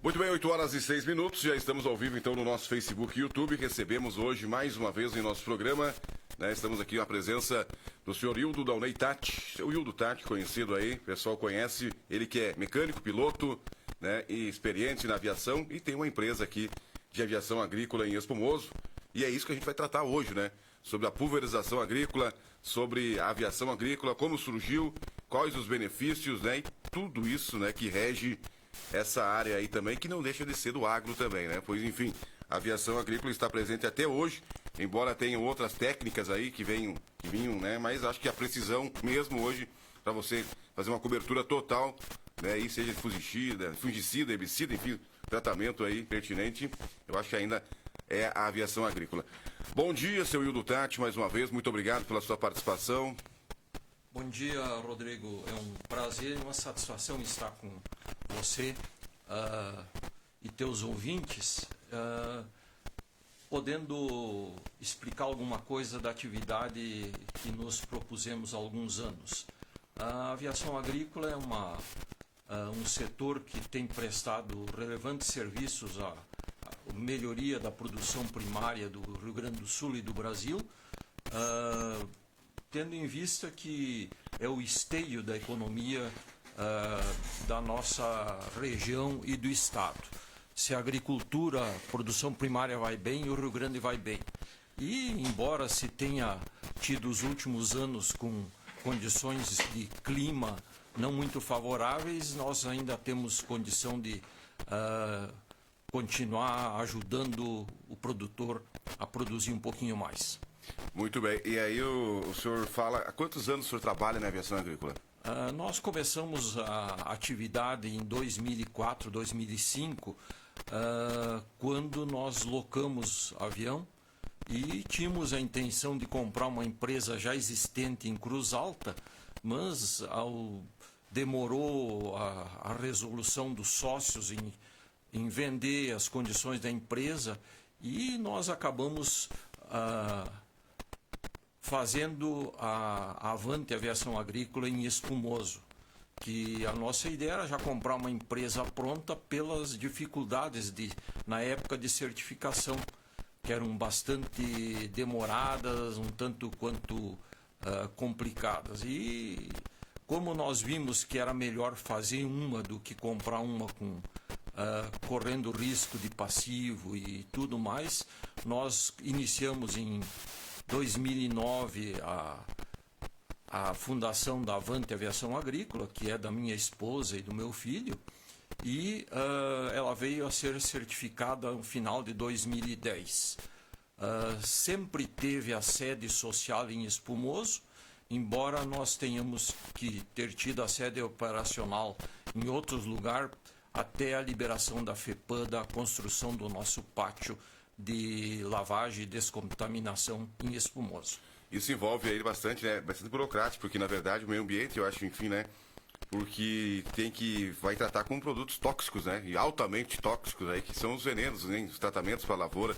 Muito bem, 8h06, já estamos ao vivo então no nosso Facebook e YouTube. Recebemos hoje mais uma vez em nosso programa, né? Estamos aqui na presença do senhor Hildo da Unei-TAT, o Hildo Tati, conhecido aí, o pessoal conhece, ele que é mecânico, piloto, né? E experiente na aviação e tem uma empresa aqui de aviação agrícola em Espumoso. E é isso que a gente vai tratar hoje, né? Sobre a pulverização agrícola, sobre a aviação agrícola, como surgiu, quais os benefícios, né? E tudo isso, né, que rege essa área aí também, que não deixa de ser do agro também, né? Pois, enfim, a aviação agrícola está presente até hoje, embora tenham outras técnicas aí que vinham, né? Mas acho que a precisão mesmo hoje, para você fazer uma cobertura total, né? E seja fungicida, herbicida, enfim, tratamento aí pertinente, eu acho que ainda é a aviação agrícola. Bom dia, seu Hildo Tati, mais uma vez, muito obrigado pela sua participação. Bom dia, Rodrigo. É um prazer e uma satisfação estar com você e teus ouvintes, podendo explicar alguma coisa da atividade que nos propusemos há alguns anos. A aviação agrícola é um setor que tem prestado relevantes serviços à melhoria da produção primária do Rio Grande do Sul e do Brasil, tendo em vista que é o esteio da economia da nossa região e do Estado. Se a agricultura, a produção primária vai bem, o Rio Grande vai bem. E, embora se tenha tido os últimos anos com condições de clima não muito favoráveis, nós ainda temos condição de continuar ajudando o produtor a produzir um pouquinho mais. Muito bem. E aí o senhor fala, há quantos anos o senhor trabalha na aviação agrícola? Nós começamos a atividade em 2004, 2005, quando nós locamos avião e tínhamos a intenção de comprar uma empresa já existente em Cruz Alta, mas demorou a resolução dos sócios em vender as condições da empresa e nós acabamos fazendo a Avante Aviação Agrícola em Espumoso, que a nossa ideia era já comprar uma empresa pronta pelas dificuldades na época de certificação, que eram bastante demoradas, um tanto quanto complicadas. E como nós vimos que era melhor fazer uma do que comprar uma correndo risco de passivo e tudo mais, nós iniciamos em 2009 a fundação da Avante Aviação Agrícola, que é da minha esposa e do meu filho, e ela veio a ser certificada no final de 2010. Sempre teve a sede social em Espumoso, embora nós tenhamos que ter tido a sede operacional em outros lugares, até a liberação da FEPAM, da construção do nosso pátio de lavagem e descontaminação em Espumoso. Isso envolve aí bastante, né? Bastante burocrático, porque na verdade o meio ambiente, eu acho, enfim, né? Porque vai tratar com produtos tóxicos, né? E altamente tóxicos aí, que são os venenos, né? Os tratamentos para a lavoura.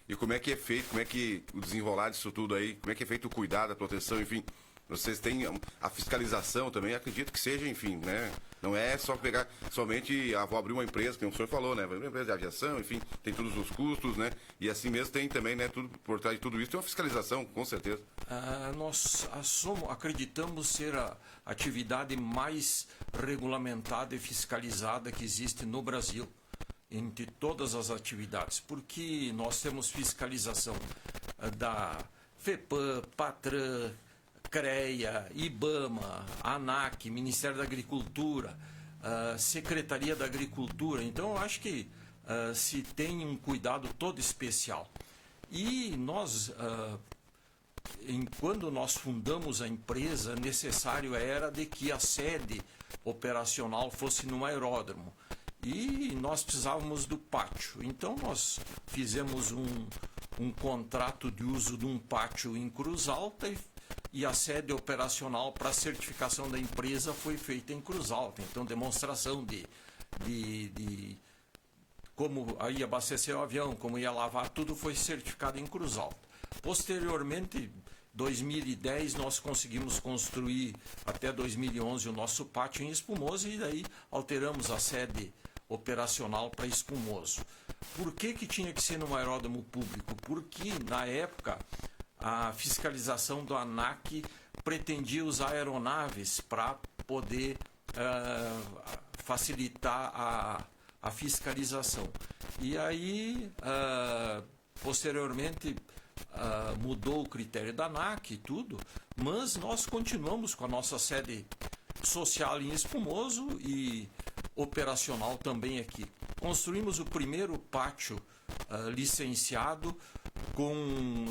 E como é que é feito, como é que o desenrolar disso tudo aí, como é que é feito o cuidado, a proteção, enfim. Vocês têm a fiscalização também, acredito que seja, enfim, né? Não é só pegar somente, vou abrir uma empresa, como o senhor falou, né? Vou abrir uma empresa de aviação, enfim, tem todos os custos, né? E assim mesmo tem também, né? Tudo, por trás de tudo isso tem uma fiscalização, com certeza. Nós acreditamos ser a atividade mais regulamentada e fiscalizada que existe no Brasil, entre todas as atividades, porque nós temos fiscalização da FEPAM, PATRAN, CREA, IBAMA, ANAC, Ministério da Agricultura, Secretaria da Agricultura. Então, eu acho que se tem um cuidado todo especial. E nós, quando nós fundamos a empresa, necessário era de que a sede operacional fosse no aeródromo. E nós precisávamos do pátio. Então, nós fizemos um contrato de uso de um pátio em Cruz Alta e a sede operacional para a certificação da empresa foi feita em Cruz Alta. Então, demonstração de como ia abastecer o avião, como ia lavar, tudo foi certificado em Cruz Alta. Posteriormente, 2010, nós conseguimos construir até 2011 o nosso pátio em Espumoso e daí alteramos a sede operacional para espumoso. Por que tinha que ser num aeródromo público? Porque, na época, a fiscalização do ANAC pretendia usar aeronaves para poder facilitar a fiscalização. E aí, posteriormente, mudou o critério da ANAC e tudo, mas nós continuamos com a nossa sede social em Espumoso e operacional também aqui. Construímos o primeiro pátio licenciado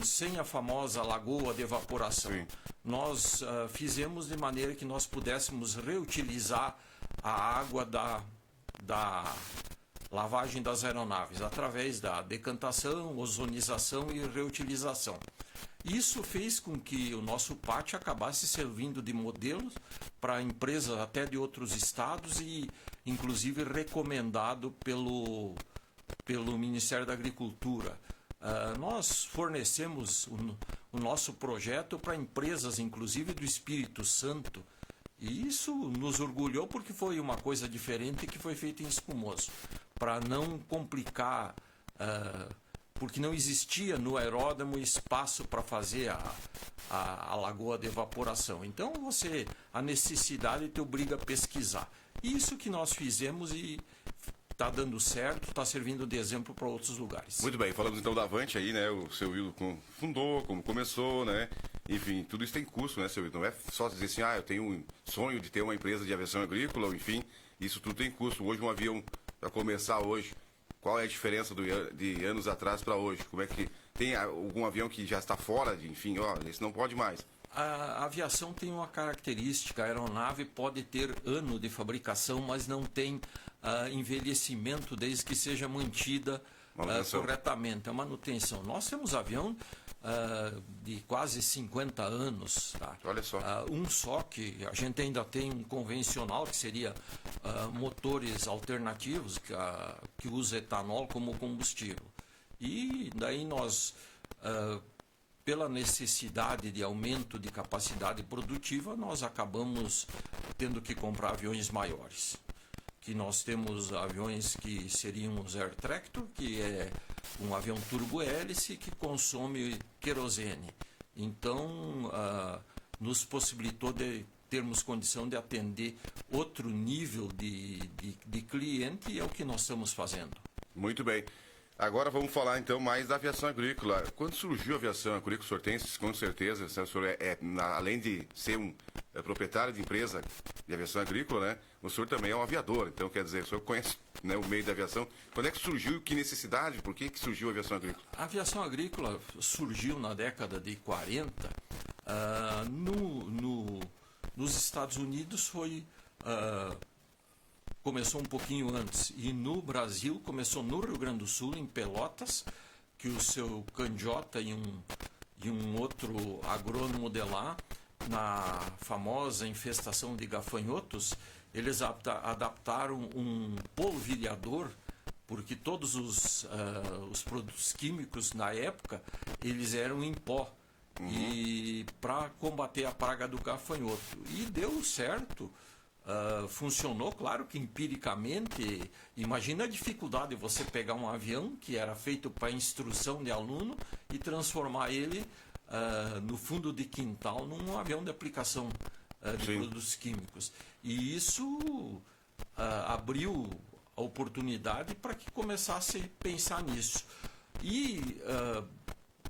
sem a famosa lagoa de evaporação. Sim. Nós fizemos de maneira que nós pudéssemos reutilizar a água da lavagem das aeronaves através da decantação, ozonização e reutilização. Isso fez com que o nosso pátio acabasse servindo de modelo para empresas até de outros estados e, inclusive, recomendado pelo Ministério da Agricultura. Nós fornecemos o nosso projeto para empresas, inclusive do Espírito Santo, e isso nos orgulhou porque foi uma coisa diferente que foi feita em Espumoso, para não complicar, porque não existia no aeródromo espaço para fazer a lagoa de evaporação. Então, a necessidade te obriga a pesquisar. Isso que nós fizemos e está dando certo, está servindo de exemplo para outros lugares. Muito bem, falamos então da Avante aí, né? O seu Wildo fundou, como começou, né? Enfim, tudo isso tem custo, né, seu Wildo? Não é só dizer assim, eu tenho um sonho de ter uma empresa de aviação agrícola, enfim, isso tudo tem custo. Hoje um avião, para começar hoje, qual é a diferença de anos atrás para hoje? Como é que tem algum avião que já está fora, enfim, esse não pode mais? A aviação tem uma característica, a aeronave pode ter ano de fabricação, mas não tem envelhecimento desde que seja mantida corretamente, a manutenção. Nós temos avião de quase 50 anos. Tá? Olha só. Um só que a gente ainda tem um convencional, que seria motores alternativos, que usa etanol como combustível. E daí nós... pela necessidade de aumento de capacidade produtiva, nós acabamos tendo que comprar aviões maiores. Que nós temos aviões que seriam os Air Tractor, que é um avião turbo-hélice que consome querosene. Então, nos possibilitou de termos condição de atender outro nível de cliente, e é o que nós estamos fazendo. Muito bem. Agora vamos falar então mais da aviação agrícola. Quando surgiu a aviação agrícola, o senhor tem, com certeza, o senhor além de ser um proprietário de empresa de aviação agrícola, né, o senhor também é um aviador. Então, quer dizer, o senhor conhece, né, o meio da aviação. Quando é que surgiu? Que necessidade? Por que surgiu a aviação agrícola? A aviação agrícola surgiu na década de 40. Nos Estados Unidos começou um pouquinho antes, e no Brasil começou no Rio Grande do Sul, em Pelotas, que o seu Candiota e um outro agrônomo de lá, na famosa infestação de gafanhotos, eles adaptaram um polvilhador, porque todos os produtos químicos na época, eles eram em pó, e para combater a praga do gafanhoto. E deu certo. Funcionou, claro que empiricamente. Imagina a dificuldade de você pegar um avião que era feito para instrução de aluno e transformar ele no fundo de quintal num avião de aplicação de produtos químicos. E isso abriu a oportunidade para que começasse a pensar nisso. E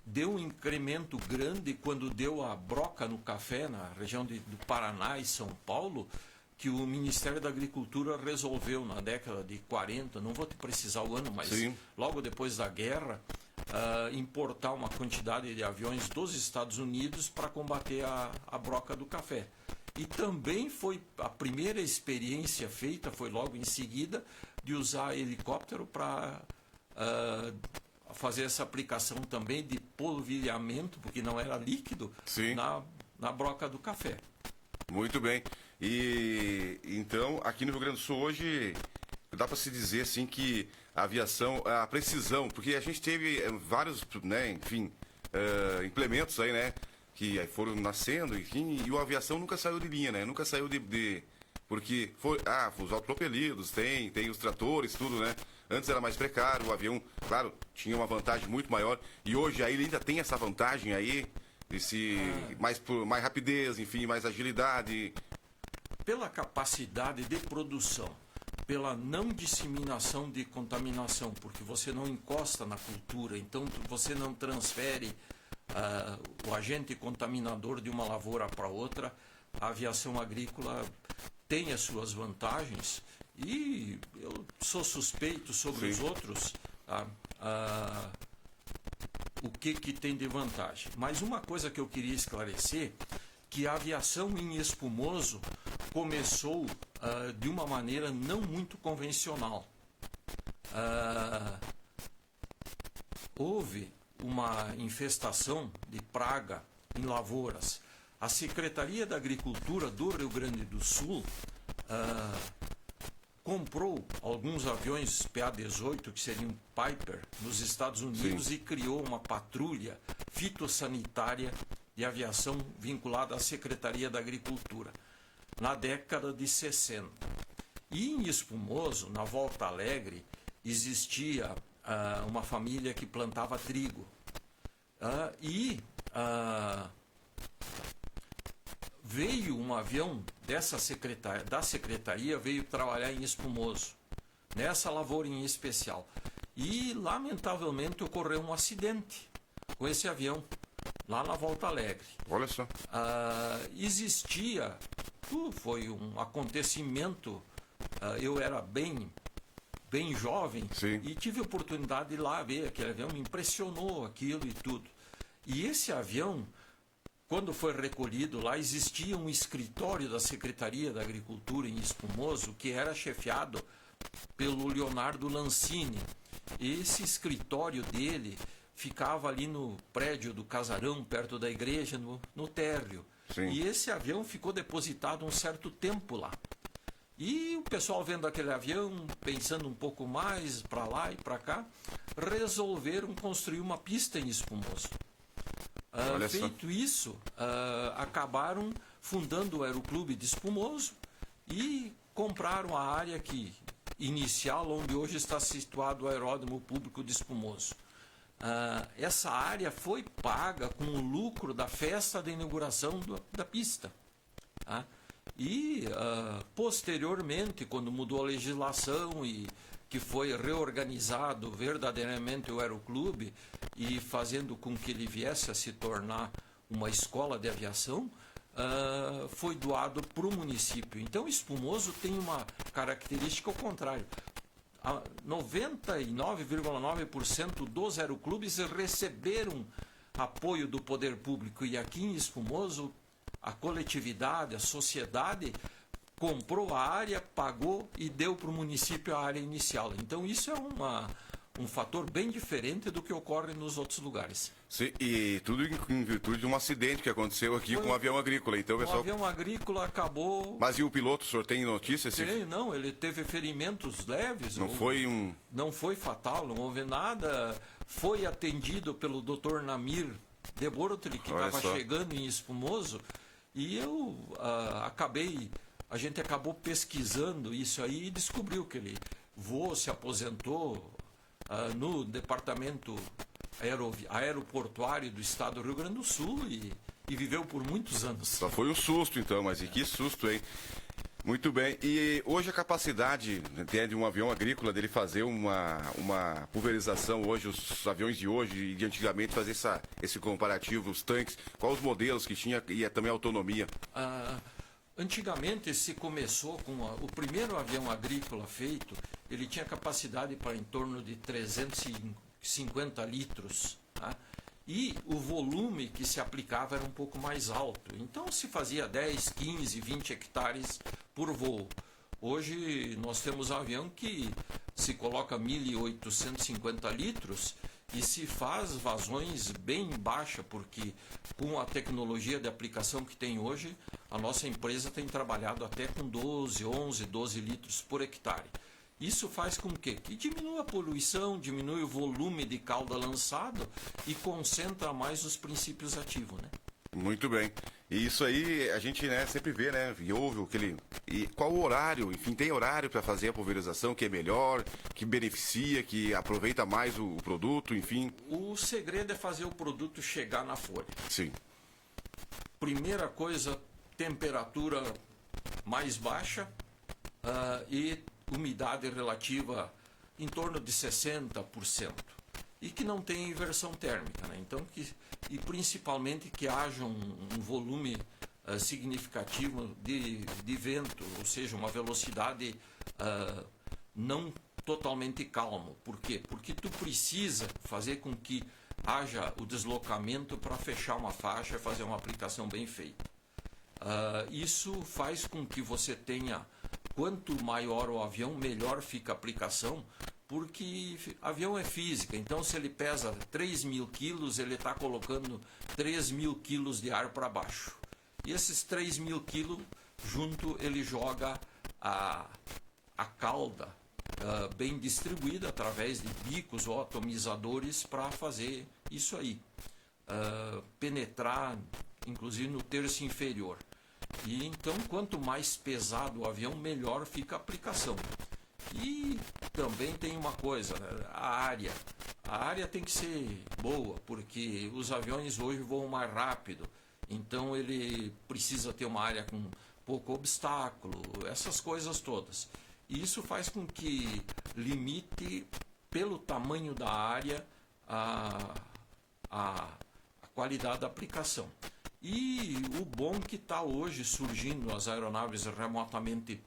deu um incremento grande quando deu a broca no café na região do Paraná e São Paulo, que o Ministério da Agricultura resolveu na década de 40, não vou te precisar o ano, mas logo depois da guerra, importar uma quantidade de aviões dos Estados Unidos para combater a broca do café. E também foi a primeira experiência feita, foi logo em seguida, de usar helicóptero para fazer essa aplicação também de polvilhamento, porque não era líquido, na broca do café. Muito bem. E então, aqui no Rio Grande do Sul hoje, dá para se dizer assim que a aviação, a precisão, porque a gente teve vários, né, enfim, implementos aí, né, que foram nascendo, enfim, e a aviação nunca saiu de linha, né, nunca saiu de Porque os autopropelidos, tem os tratores, tudo, né? Antes era mais precário, o avião, claro, tinha uma vantagem muito maior. E hoje aí ele ainda tem essa vantagem aí, mais rapidez, enfim, mais agilidade. Pela capacidade de produção, pela não disseminação de contaminação, porque você não encosta na cultura, então você não transfere o agente contaminador de uma lavoura para outra. A aviação agrícola tem as suas vantagens e eu sou suspeito sobre os outros o que tem de vantagem. Mas uma coisa que eu queria esclarecer, que a aviação em espumoso começou de uma maneira não muito convencional. Houve uma infestação de praga em lavouras. A Secretaria da Agricultura do Rio Grande do Sul comprou alguns aviões PA-18, que seriam Piper, nos Estados Unidos. Sim. E criou uma patrulha fitossanitária de aviação vinculada à Secretaria da Agricultura, na década de 60. E em Espumoso, na Volta Alegre, existia uma família que plantava trigo. Veio um avião da secretaria, veio trabalhar em Espumoso, nessa lavoura em especial. E, lamentavelmente, ocorreu um acidente com esse avião, lá na Volta Alegre. Olha só. Foi um acontecimento, eu era bem jovem. Sim. E tive a oportunidade de ir lá ver aquele avião, me impressionou aquilo e tudo. E esse avião, quando foi recolhido lá, existia um escritório da Secretaria da Agricultura em Espumoso, que era chefiado pelo Leonardo Lancini. Esse escritório dele ficava ali no prédio do casarão, perto da igreja, no térreo. Sim. E esse avião ficou depositado um certo tempo lá. E o pessoal vendo aquele avião, pensando um pouco mais para lá e para cá, resolveram construir uma pista em Espumoso. Feito isso, acabaram fundando o Aeroclube de Espumoso e compraram a área inicial, onde hoje está situado o Aeródromo Público de Espumoso. Essa área foi paga com o lucro da festa de inauguração da pista. Posteriormente, quando mudou a legislação e que foi reorganizado verdadeiramente o Aeroclube e fazendo com que ele viesse a se tornar uma escola de aviação, foi doado para o município. Então, Espumoso tem uma característica ao contrário. 99,9% dos aeroclubes receberam apoio do poder público, e aqui em Espumoso a coletividade, a sociedade comprou a área, pagou e deu para o município a área inicial. Então isso é um fator bem diferente do que ocorre nos outros lugares. Sim, e tudo em virtude de um acidente que aconteceu aqui com um avião agrícola. Então, o avião agrícola acabou... Mas e o piloto, o senhor tem notícias? Não, ele teve ferimentos leves. Não foi fatal, não houve nada. Foi atendido pelo Dr. Namir de Bortoli, que estava chegando em Espumoso, e a gente acabou pesquisando isso aí e descobriu que ele se aposentou no departamento aeroportuário do estado do Rio Grande do Sul e viveu por muitos anos. Só foi um susto então, mas e que susto, hein? Muito bem. E hoje a capacidade de um avião agrícola dele fazer uma pulverização hoje, os aviões de hoje e de antigamente, fazer esse comparativo, os tanques, quais os modelos que tinha e também a autonomia? Antigamente se começou com o primeiro avião agrícola feito, ele tinha capacidade para em torno de 350 litros, tá? E o volume que se aplicava era um pouco mais alto. Então se fazia 10, 15, 20 hectares por voo. Hoje nós temos um avião que se coloca 1.850 litros e se faz vazões bem baixas, porque com a tecnologia de aplicação que tem hoje, a nossa empresa tem trabalhado até com 12 litros por hectare. Isso faz com que diminua a poluição, diminui o volume de cauda lançado e concentra mais os princípios ativos, né? Muito bem. E isso aí a gente, né, sempre vê, né, e ouve aquele... E qual o horário? Enfim, tem horário para fazer a pulverização que é melhor, que beneficia, que aproveita mais o produto, enfim? O segredo é fazer o produto chegar na folha. Sim. Primeira coisa, temperatura mais baixa e umidade relativa em torno de 60%. E que não tem inversão térmica, né? Então, e principalmente que haja um volume significativo de vento, ou seja, uma velocidade não totalmente calmo. Por quê? Porque tu precisa fazer com que haja o deslocamento para fechar uma faixa e fazer uma aplicação bem feita. Isso faz com que você tenha, quanto maior o avião, melhor fica a aplicação, porque avião é física, então se ele pesa 3.000 quilos, ele está colocando 3.000 quilos de ar para baixo. E esses 3.000 quilos, junto, ele joga a cauda bem distribuída através de bicos ou atomizadores para fazer isso aí. Penetrar, inclusive, no terço inferior. E então, quanto mais pesado o avião, melhor fica a aplicação. E também tem uma coisa, né? A área tem que ser boa, porque os aviões hoje voam mais rápido, então ele precisa ter uma área com pouco obstáculo, essas coisas todas. E isso faz com que limite, pelo tamanho da área, a qualidade da aplicação. E o bom que está hoje surgindo as aeronaves remotamente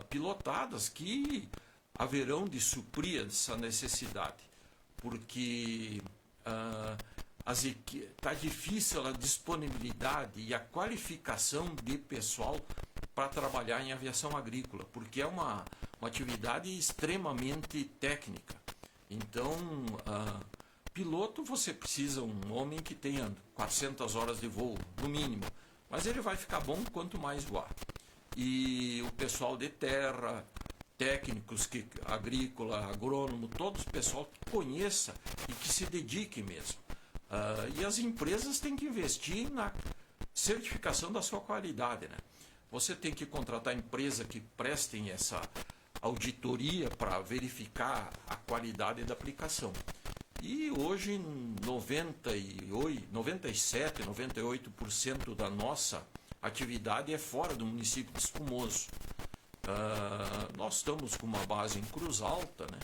pilotadas, que haverão de suprir essa necessidade, porque está difícil a disponibilidade e a qualificação de pessoal para trabalhar em aviação agrícola, porque é uma atividade extremamente técnica. Então, piloto, você precisa um homem que tenha 400 horas de voo, no mínimo, mas ele vai ficar bom quanto mais voar. E o pessoal de terra, técnicos agrícola, agrônomo, todo o pessoal que conheça e que se dedique mesmo. E as empresas têm que investir na certificação da sua qualidade, né? Você tem que contratar empresa que prestem essa auditoria para verificar a qualidade da aplicação. E hoje 97, 98% da nossa atividade é fora do município de Espumoso. Nós estamos com uma base em Cruz Alta, né?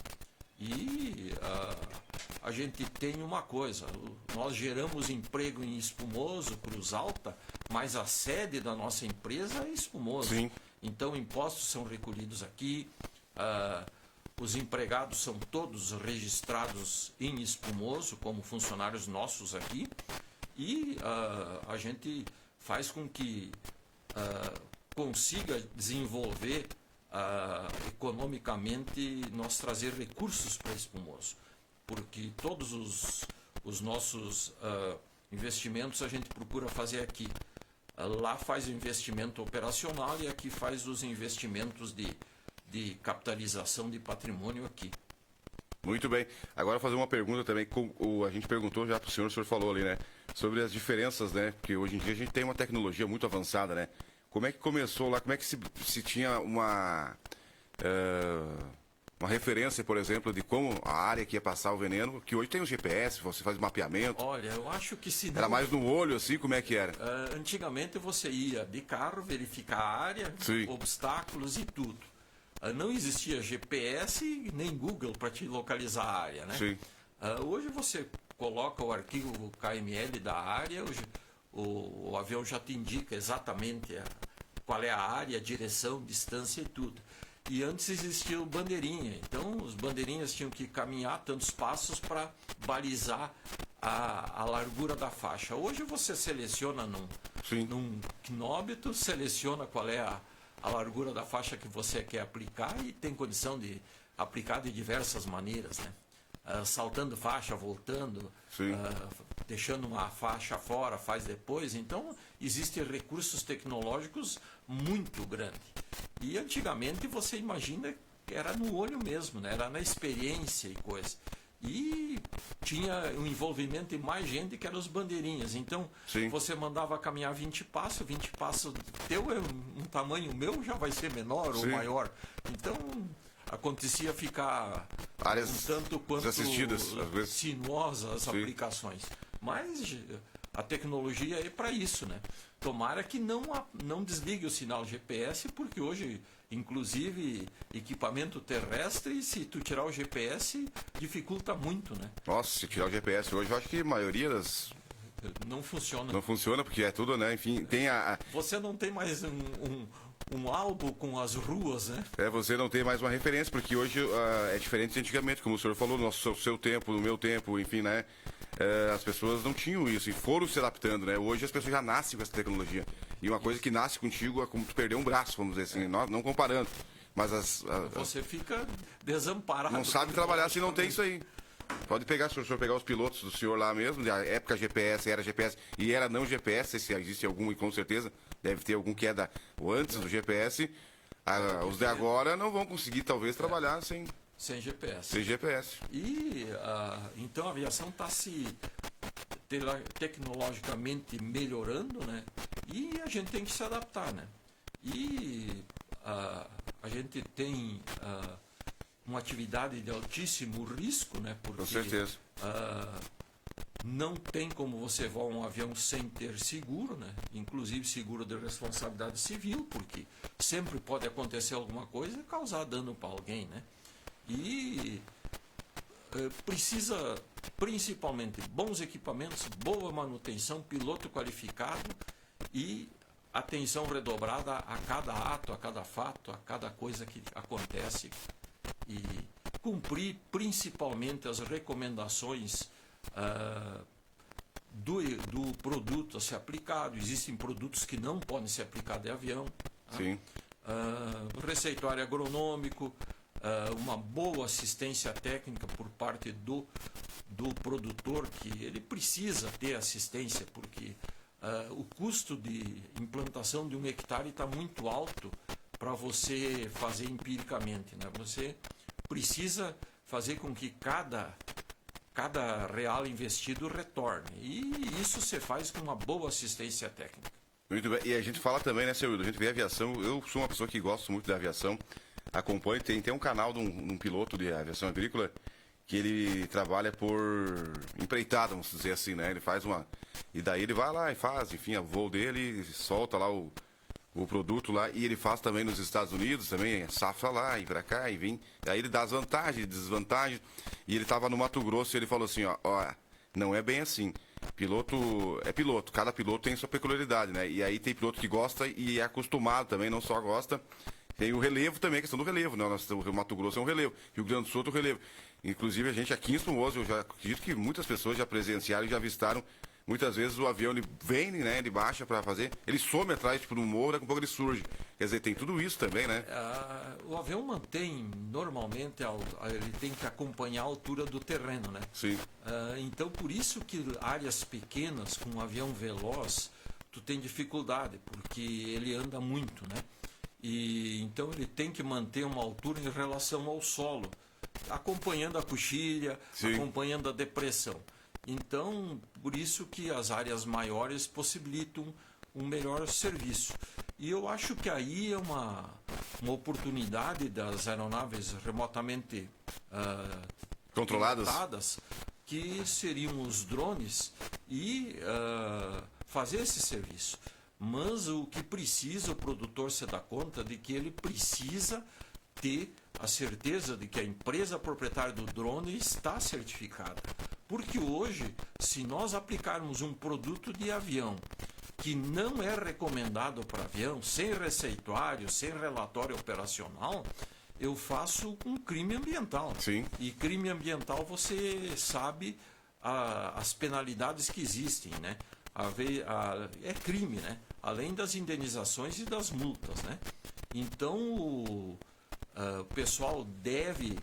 E a gente tem uma coisa, nós geramos emprego em Espumoso, Cruz Alta, mas a sede da nossa empresa é Espumoso. Sim. Então impostos são recolhidos aqui, os empregados são todos registrados em Espumoso como funcionários nossos aqui, e a gente faz com que consiga desenvolver economicamente, nós trazer recursos para Espumoso, porque todos os nossos investimentos a gente procura fazer aqui. Lá faz o investimento operacional e aqui faz os investimentos de capitalização de patrimônio aqui. Muito bem. Agora fazer uma pergunta também, a gente perguntou já para o senhor falou ali, né? Sobre as diferenças, né? Porque hoje em dia a gente tem uma tecnologia muito avançada, né? Como é que começou lá? Como é que se tinha uma referência, por exemplo, de como a área que ia passar o veneno, que hoje tem o GPS, você faz mapeamento. Olha, eu acho que se não... Era mais no olho, assim, como é que era? Antigamente você ia de carro verificar a área, Sim, obstáculos e tudo. Não existia GPS nem Google para te localizar a área, né? Sim. Hoje você coloca o arquivo KML da área, o avião já te indica exatamente qual é a área, a direção, distância e tudo. E antes existia o bandeirinha, então os bandeirinhas tinham que caminhar tantos passos para balizar a largura da faixa. Hoje você seleciona num quinômetro, seleciona qual é a largura da faixa que você quer aplicar e tem condição de aplicar de diversas maneiras, né? Saltando faixa, voltando, deixando uma faixa fora, faz depois. Então, existem recursos tecnológicos muito grandes. E antigamente você imagina que era no olho mesmo, né? Era na experiência e coisa. E tinha um envolvimento de mais gente que eram os bandeirinhas. Então, Sim. você mandava caminhar 20 passos teu é um tamanho meu, já vai ser menor Sim. ou maior. Então, acontecia ficar Áreas um tanto quanto desassistidas, às vezes. sinuosas as Sim. aplicações. Mas a tecnologia é para isso, né? Tomara que não desligue o sinal GPS, porque hoje, inclusive, equipamento terrestre, se tu tirar o GPS, dificulta muito, né? Nossa, se tirar o GPS hoje, eu acho que a maioria das Não funciona. não funciona, porque é tudo, né? Enfim, tem Você não tem mais um álbum com as ruas, né? você não tem mais uma referência, porque hoje é diferente de antigamente, como o senhor falou, no seu tempo, no meu tempo, enfim, né? As pessoas não tinham isso e foram se adaptando, né? Hoje as pessoas já nascem com essa tecnologia. E uma coisa que nasce contigo é como tu perder um braço, vamos dizer assim, não comparando. Mas Você fica desamparado. não sabe trabalhar se não tem isso aí. Pode pegar, se o senhor pegar os pilotos do senhor lá mesmo, da época GPS, era GPS e era não GPS, se existe algum, e com certeza deve ter algum que é o antes do GPS. Os de agora não vão conseguir, talvez, trabalhar sem GPS. GPS. E então a aviação está se tecnologicamente melhorando, né? E a gente tem que se adaptar, né? E a gente tem uma atividade de altíssimo risco, né? Porque, Com certeza. não tem como você voar um avião sem ter seguro, né? Inclusive seguro de responsabilidade civil, porque sempre pode acontecer alguma coisa e causar dano para alguém, né? E precisa principalmente bons equipamentos, boa manutenção, piloto qualificado e atenção redobrada a cada ato, a cada fato, a cada coisa que acontece e cumprir principalmente as recomendações do produto a ser aplicado. Existem produtos que não podem ser aplicados em avião. Sim. Receituário agronômico, uma boa assistência técnica por parte do produtor, que ele precisa ter assistência, porque o custo de implantação de 1 hectare está muito alto para você fazer empiricamente, né? Você precisa fazer com que cada real investido retorne. E isso você faz com uma boa assistência técnica. Muito bem. E a gente fala também, né, seu Wildo? A gente vê aviação. Eu sou uma pessoa que gosto muito da aviação. Acompanho, tem um canal de um piloto de aviação agrícola que ele trabalha por empreitada, vamos dizer assim, né? Ele faz uma... E daí ele vai lá e faz, enfim, o voo dele, solta lá o produto lá, e ele faz também nos Estados Unidos, também safra lá, e pra cá, e vem. Aí ele dá as vantagens e desvantagens. E ele tava no Mato Grosso e ele falou assim, ó, não é bem assim. Piloto é piloto, cada piloto tem sua peculiaridade, né? E aí tem piloto que gosta e é acostumado também, não só gosta. Tem o relevo também, a questão do relevo, né? O Mato Grosso é um relevo, Rio Grande do Sul é um relevo. Inclusive a gente aqui em Espumoso, eu já acredito que muitas pessoas já presenciaram e já avistaram. Muitas vezes o avião ele vem, né? Ele baixa para fazer, ele some atrás tipo, no morro, daqui a pouco ele surge. Quer dizer, tem tudo isso também, né? O avião mantém, normalmente, ele tem que acompanhar a altura do terreno, né? Sim. Então, por isso que áreas pequenas, com um avião veloz, tu tem dificuldade, porque ele anda muito, né? E então ele tem que manter uma altura em relação ao solo, acompanhando a coxilha, Sim. acompanhando a depressão. Então, por isso que as áreas maiores possibilitam um melhor serviço. E eu acho que aí é uma oportunidade das aeronaves remotamente Controladas, que seriam os drones, e fazer esse serviço. Mas o que precisa, o produtor se dá conta de que ele precisa ter a certeza de que a empresa proprietária do drone está certificada. Porque hoje, se nós aplicarmos um produto de avião que não é recomendado para avião, sem receituário, sem relatório operacional, eu faço um crime ambiental. Sim. E crime ambiental, você sabe as penalidades que existem, né? É crime, né? Além das indenizações e das multas, né? Então, o pessoal deve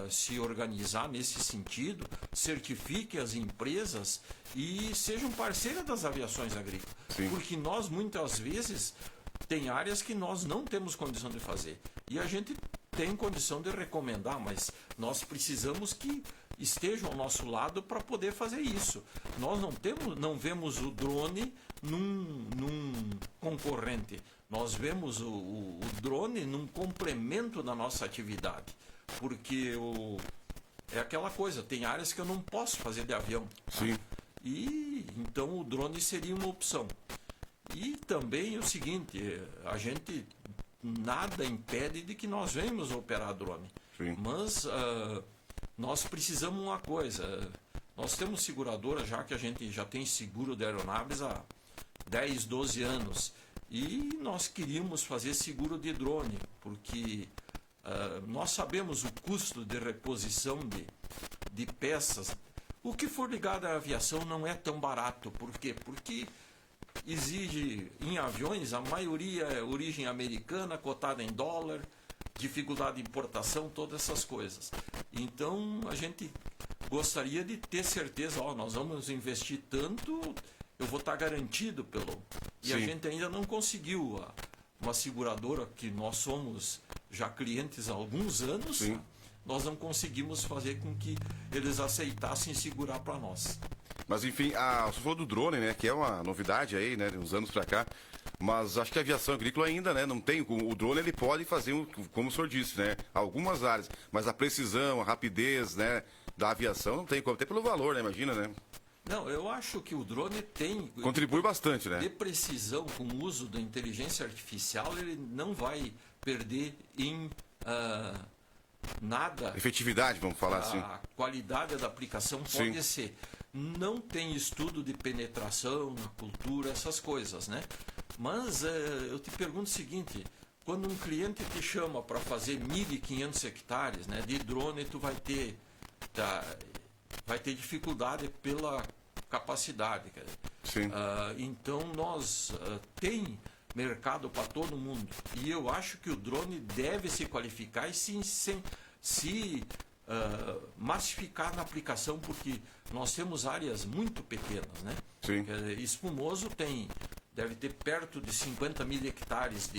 se organizar nesse sentido, certifique as empresas e sejam parceiras das aviações agrícolas. Sim. Porque nós, muitas vezes, tem áreas que nós não temos condição de fazer. E a gente tem condição de recomendar, mas nós precisamos que estejam ao nosso lado para poder fazer isso. Nós não vemos o drone num concorrente. Nós vemos o drone num complemento da nossa atividade. Porque é aquela coisa, tem áreas que eu não posso fazer de avião. Sim. E então o drone seria uma opção. E também o seguinte, a gente nada impede de que nós venhamos operar drone. Sim. Mas nós precisamos uma coisa. Nós temos seguradora já que a gente já tem seguro de aeronaves há 10, 12 anos. E nós queríamos fazer seguro de drone, porque nós sabemos o custo de reposição de peças. O que for ligado à aviação não é tão barato. Por quê? Porque exige, em aviões, a maioria é origem americana, cotada em dólar, dificuldade de importação, todas essas coisas. Então, a gente gostaria de ter certeza, nós vamos investir tanto, eu vou estar garantido pelo... E Sim. a gente ainda não conseguiu, uma seguradora que nós somos já clientes há alguns anos, Sim. Nós não conseguimos fazer com que eles aceitassem segurar para nós. Mas enfim, você falou do drone, né? Que é uma novidade aí, né? De uns anos pra cá. Mas acho que a aviação agrícola ainda, né? Não tem. O drone ele pode fazer, como o senhor disse, né? Algumas áreas. Mas a precisão, a rapidez, né? Da aviação não tem como. Até pelo valor, né? Imagina, né? Não, eu acho que o drone tem... Contribui bastante, né? De precisão, com o uso da inteligência artificial, ele não vai perder em nada. Efetividade, vamos falar assim. A qualidade da aplicação pode ser. Não tem estudo de penetração na cultura, essas coisas, né? Mas eu te pergunto o seguinte, quando um cliente te chama para fazer 1.500 hectares, né, de drone, tu vai ter dificuldade pela capacidade. Sim. Então nós tem mercado para todo mundo. E eu acho que o drone deve se qualificar e se massificar na aplicação, porque nós temos áreas muito pequenas, né? Sim. Espumoso deve ter perto de 50.000 hectares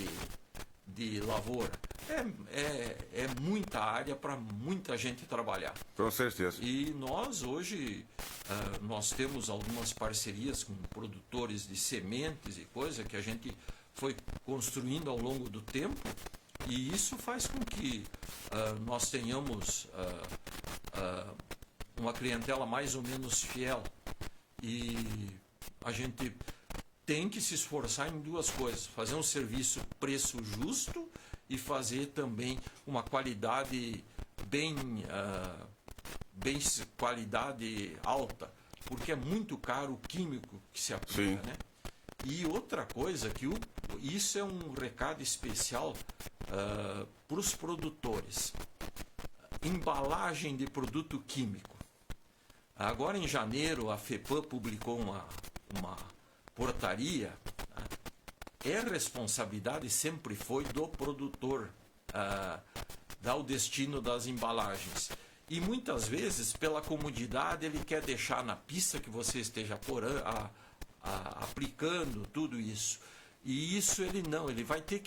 de lavoura. É muita área para muita gente trabalhar. Com certeza. E nós hoje nós temos algumas parcerias com produtores de sementes e coisa que a gente foi construindo ao longo do tempo, e isso faz com que nós tenhamos uma clientela mais ou menos fiel. E a gente tem que se esforçar em duas coisas: fazer um serviço preço justo e fazer também uma qualidade qualidade alta, porque é muito caro o químico que se aplica, né? E outra coisa, isso é um recado especial para os produtores. Embalagem de produto químico. Agora em janeiro a FEPAM publicou uma portaria. Responsabilidade sempre foi do produtor dar o destino das embalagens. E muitas vezes, pela comodidade, ele quer deixar na pista que você esteja aplicando tudo isso. E isso ele vai ter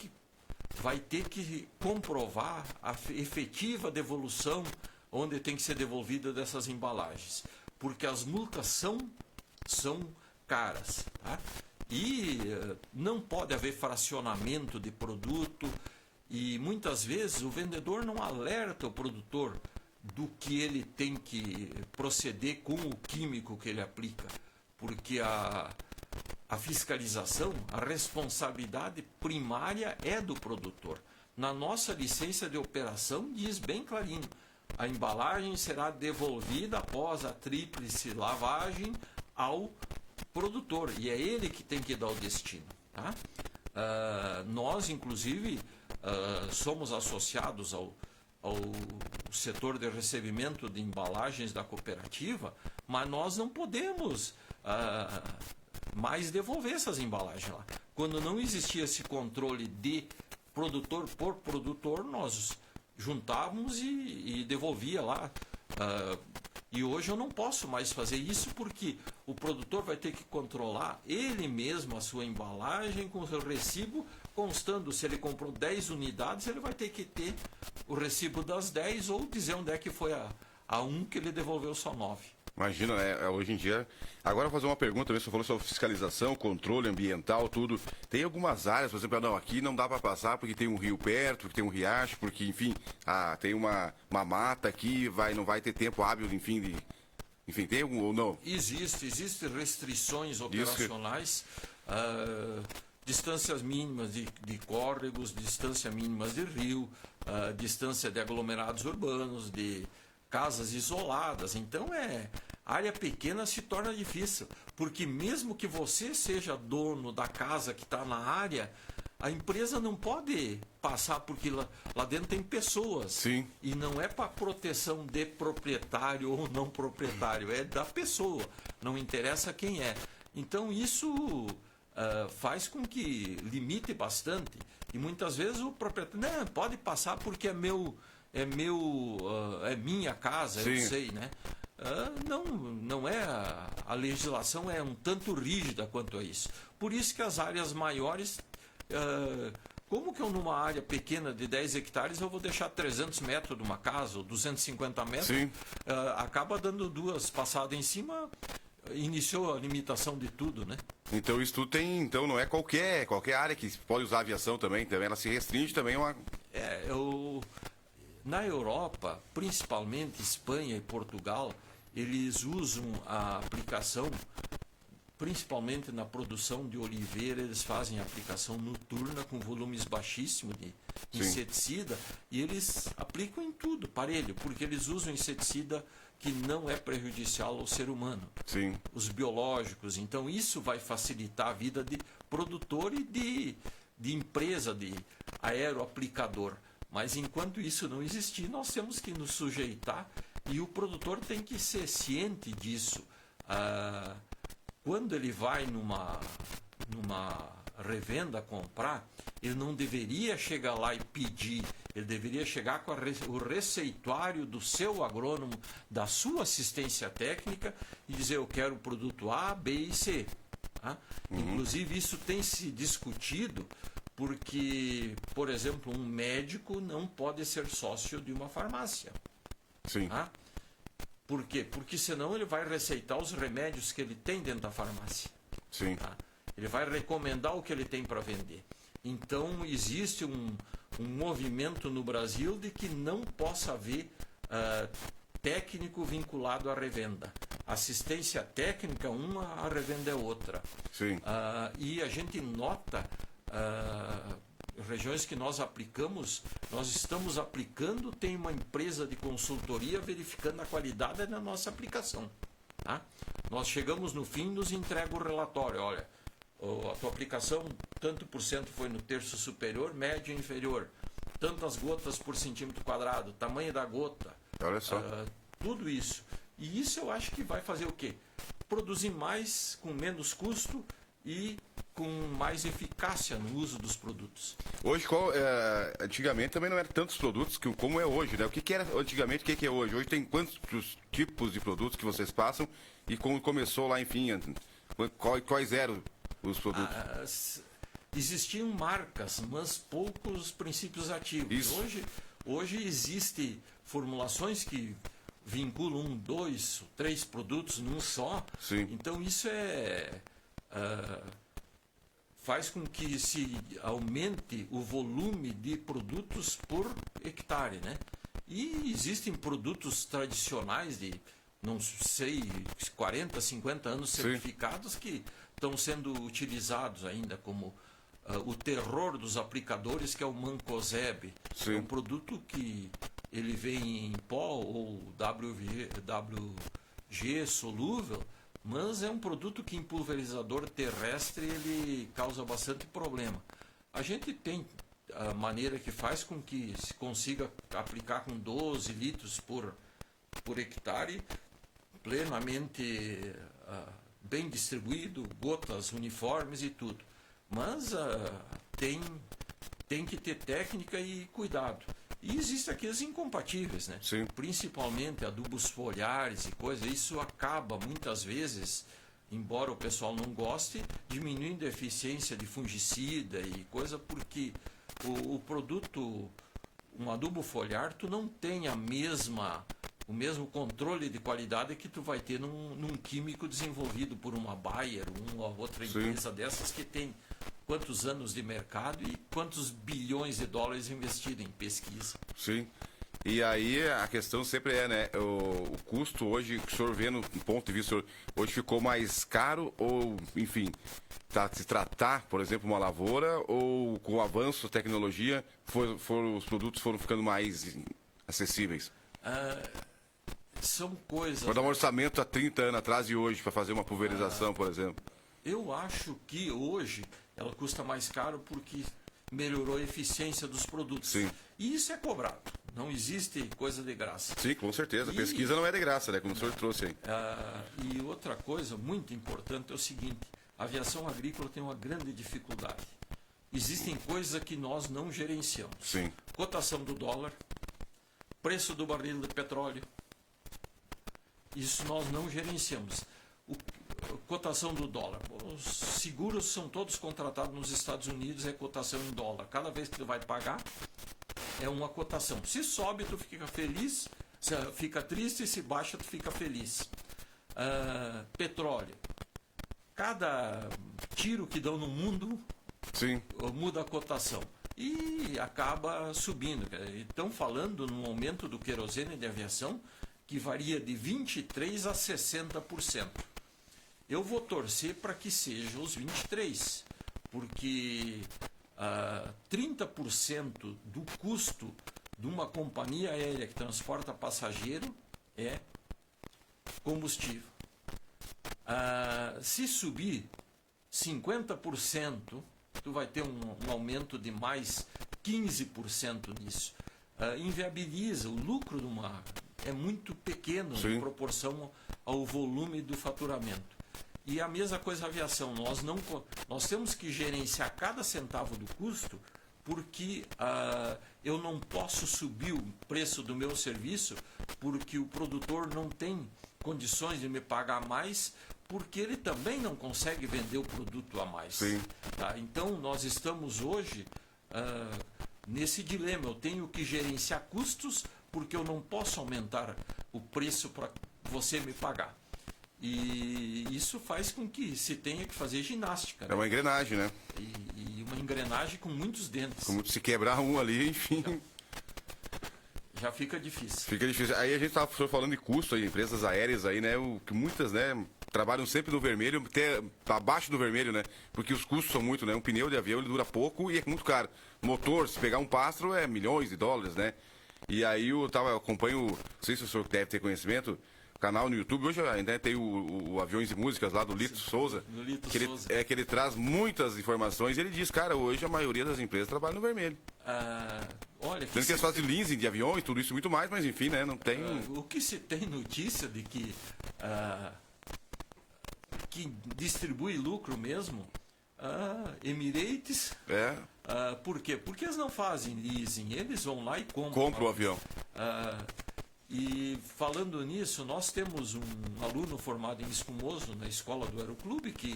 que comprovar a efetiva devolução onde tem que ser devolvida dessas embalagens. Porque as multas são caras, tá? E não pode haver fracionamento de produto, e muitas vezes o vendedor não alerta o produtor do que ele tem que proceder com o químico que ele aplica, porque a fiscalização, a responsabilidade primária é do produtor. Na nossa licença de operação diz bem clarinho: a embalagem será devolvida após a tríplice lavagem ao produtor, e é ele que tem que dar o destino, tá? Nós, inclusive, somos associados ao setor de recebimento de embalagens da cooperativa, mas nós não podemos mais devolver essas embalagens lá. Quando não existia esse controle de produtor por produtor, nós juntávamos e devolvia lá. E hoje eu não posso mais fazer isso, porque o produtor vai ter que controlar ele mesmo a sua embalagem com o seu recibo, constando se ele comprou 10 unidades, ele vai ter que ter o recibo das 10 ou dizer onde é que foi a um que ele devolveu só 9. Imagina, né? Hoje em dia. Agora, eu vou fazer uma pergunta também. Você falou sobre fiscalização, controle ambiental, tudo. Tem algumas áreas, por exemplo, não, aqui não dá para passar porque tem um rio perto, porque tem um riacho, porque, enfim, tem uma mata aqui, não vai ter tempo hábil, enfim, enfim, tem algum ou não? Existem restrições operacionais, distâncias mínimas de córregos, distâncias mínimas de rio, distância de aglomerados urbanos, de casas isoladas. Então, área pequena se torna difícil, porque mesmo que você seja dono da casa que está na área, a empresa não pode passar, porque lá dentro tem pessoas. Sim. E não é para proteção de proprietário ou não proprietário, é da pessoa, não interessa quem é. Então isso faz com que limite bastante. E muitas vezes o proprietário, não, pode passar porque é minha casa, Sim. eu sei, né? Não é, a legislação é um tanto rígida quanto a isso. Por isso que as áreas maiores, como que eu numa área pequena de 10 hectares eu vou deixar 300 metros de uma casa ou 250 metros? Sim. Acaba dando 2 passadas em cima, iniciou a limitação de tudo, né? Então isso tudo tem, então não é qualquer área que pode usar aviação também ela se restringe também a uma... Na Europa, principalmente Espanha e Portugal, eles usam a aplicação, principalmente na produção de oliveira, eles fazem a aplicação noturna com volumes baixíssimos de inseticida, e eles aplicam em tudo, parelho, porque eles usam inseticida que não é prejudicial ao ser humano. Sim. Os biológicos. Então isso vai facilitar a vida de produtor e de empresa, de aeroaplicador. Mas enquanto isso não existir, nós temos que nos sujeitar, e o produtor tem que ser ciente disso. Quando ele vai numa revenda comprar, ele não deveria chegar lá e pedir, ele deveria chegar com o receituário do seu agrônomo, da sua assistência técnica, e dizer: eu quero o produto A, B e C. Tá? Inclusive isso tem se discutido, porque, por exemplo, um médico não pode ser sócio de uma farmácia. Sim. Tá? Por quê? Porque senão ele vai receitar os remédios que ele tem dentro da farmácia. Sim. Tá? Ele vai recomendar o que ele tem para vender. Então, existe um movimento no Brasil de que não possa haver técnico vinculado à revenda. Assistência técnica uma, a revenda é outra. Sim. E a gente nota regiões que nós aplicamos, nós estamos aplicando, tem uma empresa de consultoria verificando a qualidade da nossa aplicação. Tá? Nós chegamos no fim, nos entrega o relatório: olha, a tua aplicação, tanto por cento foi no terço superior, médio e inferior, tantas gotas por centímetro quadrado, tamanho da gota, Olha só. tudo isso. E isso eu acho que vai fazer o quê? Produzir mais, com menos custo e com mais eficácia no uso dos produtos. Hoje, antigamente também não eram tantos produtos como é hoje, né? O que era antigamente, o que é hoje? Hoje tem quantos tipos de produtos que vocês passam, e como começou lá, enfim, quais eram os produtos? Existiam marcas, mas poucos princípios ativos. Isso. Hoje existem formulações que vinculam 2, 3 produtos num só. Sim. Então isso faz com que se aumente o volume de produtos por hectare, né? E existem produtos tradicionais de, não sei, 40, 50 anos certificados, que estão sendo utilizados ainda, como o terror dos aplicadores, que é o Mancozeb. Sim. É um produto que ele vem em pó ou WG solúvel, mas é um produto que em pulverizador terrestre ele causa bastante problema. A gente tem a maneira que faz com que se consiga aplicar com 12 litros por hectare, plenamente bem distribuído, gotas uniformes e tudo. Mas tem que ter técnica e cuidado. E existem aqueles incompatíveis, né? Sim. Principalmente adubos foliares e coisas. Isso acaba, muitas vezes, embora o pessoal não goste, diminuindo a eficiência de fungicida e coisa, porque o produto, um adubo foliar, tu não tem a mesma o mesmo controle de qualidade que tu vai ter num químico desenvolvido por uma Bayer, uma outra empresa dessas que tem quantos anos de mercado e quantos bilhões de dólares investidos em pesquisa. Sim. E aí a questão sempre é, né, o custo hoje, que o senhor vê no ponto de vista, hoje ficou mais caro ou, enfim, se tratar, por exemplo, uma lavoura, ou com o avanço da tecnologia, os produtos foram ficando mais acessíveis? São coisas... Vou dar um orçamento há 30 anos atrás e hoje, para fazer uma pulverização, por exemplo. Eu acho que hoje ela custa mais caro porque melhorou a eficiência dos produtos. Sim. E isso é cobrado. Não existe coisa de graça. Sim, com certeza. Pesquisa não é de graça, né? Como o senhor trouxe aí. E outra coisa muito importante é o seguinte: a aviação agrícola tem uma grande dificuldade. Existem coisas que nós não gerenciamos. Sim. Cotação do dólar, preço do barril de petróleo. Isso nós não gerenciamos. Cotação do dólar. Os seguros são todos contratados nos Estados Unidos, é cotação em dólar. Cada vez que tu vai pagar, é uma cotação. Se sobe, tu fica feliz, se fica triste, se baixa, tu fica feliz. Petróleo. Cada tiro que dão no mundo, sim, muda a cotação. E acaba subindo. Estão falando no aumento do querosene de aviação, que varia de 23% a 60%. Eu vou torcer para que seja os 23%, porque 30% do custo de uma companhia aérea que transporta passageiro é combustível. Se subir 50%, tu vai ter um aumento de mais 15% nisso. Inviabiliza, o lucro é muito pequeno Sim, em proporção ao volume do faturamento. E a mesma coisa a aviação, nós temos que gerenciar cada centavo do custo, porque eu não posso subir o preço do meu serviço porque o produtor não tem condições de me pagar mais, porque ele também não consegue vender o produto a mais. sim. Tá? Então nós estamos hoje nesse dilema, eu tenho que gerenciar custos porque eu não posso aumentar o preço para você me pagar. E isso faz com que se tenha que fazer ginástica. É uma engrenagem, né? E uma engrenagem com muitos dentes. Como se quebrar um ali, enfim. Já fica difícil. Fica difícil. Aí a gente estava falando de custo aí, empresas aéreas aí, né? Que muitas, né, trabalham sempre no vermelho, até abaixo do vermelho, né? Porque os custos são muito, né? Um pneu de avião ele dura pouco e é muito caro. Motor, se pegar um Pássaro, é milhões de dólares, né? E aí eu acompanho, não sei se o senhor deve ter conhecimento, canal no YouTube, hoje ainda tem o Aviões e Músicas lá do Lito Souza, que ele traz muitas informações e ele diz, cara, hoje a maioria das empresas trabalha no vermelho. Olha, Sendo que eles fazem leasing de aviões, tudo isso e muito mais, mas enfim, né, não tem... o que se tem notícia de que distribui lucro mesmo, Emirates... por quê? Porque eles não fazem leasing, eles vão lá e compram o avião. E falando nisso, nós temos um aluno formado em espumoso na escola do Aeroclube que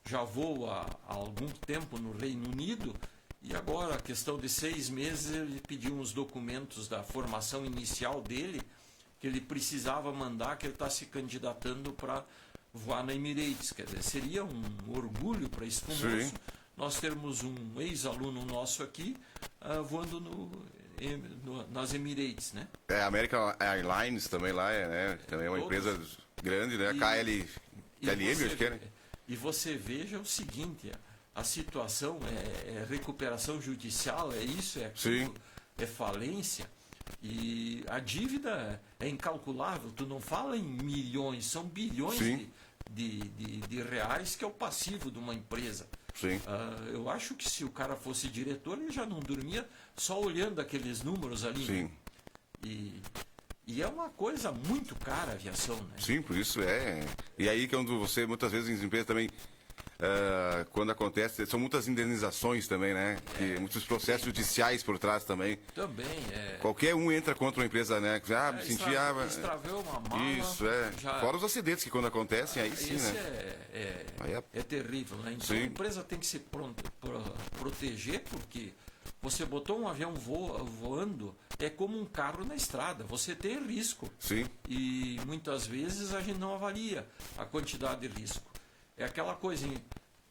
já voa há algum tempo no Reino Unido e agora, a questão de 6 meses, ele pediu uns documentos da formação inicial dele que ele precisava mandar, que ele está se candidatando para voar na Emirates. Quer dizer, seria um orgulho para espumoso. Sim. Nós termos um ex-aluno nosso aqui voando nas Emirates, né? A American Airlines também lá, né? Também é uma empresa grande, né? KLM, acho que é, né? E você veja o seguinte, a situação é recuperação judicial, é isso, é falência, e a dívida é incalculável, tu não fala em milhões, são bilhões de reais que é o passivo de uma empresa. Sim. Eu acho que se o cara fosse diretor, ele já não dormia só olhando aqueles números ali. Sim. Né? E é uma coisa muito cara a aviação, né? Sim, por isso é. E aí que você, muitas vezes em empresas também, quando acontece, são muitas indenizações também, né? Muitos processos judiciais por trás também. Também, Qualquer um entra contra uma empresa, né? Me sentia... Extraveu uma mala. Isso, Fora os acidentes que quando acontecem, aí sim, esse né? É terrível, né? Então a empresa tem que se proteger, porque Você botou um avião voando, é como um carro na estrada, você tem risco. Sim. E muitas vezes a gente não avalia a quantidade de risco. É aquela coisa,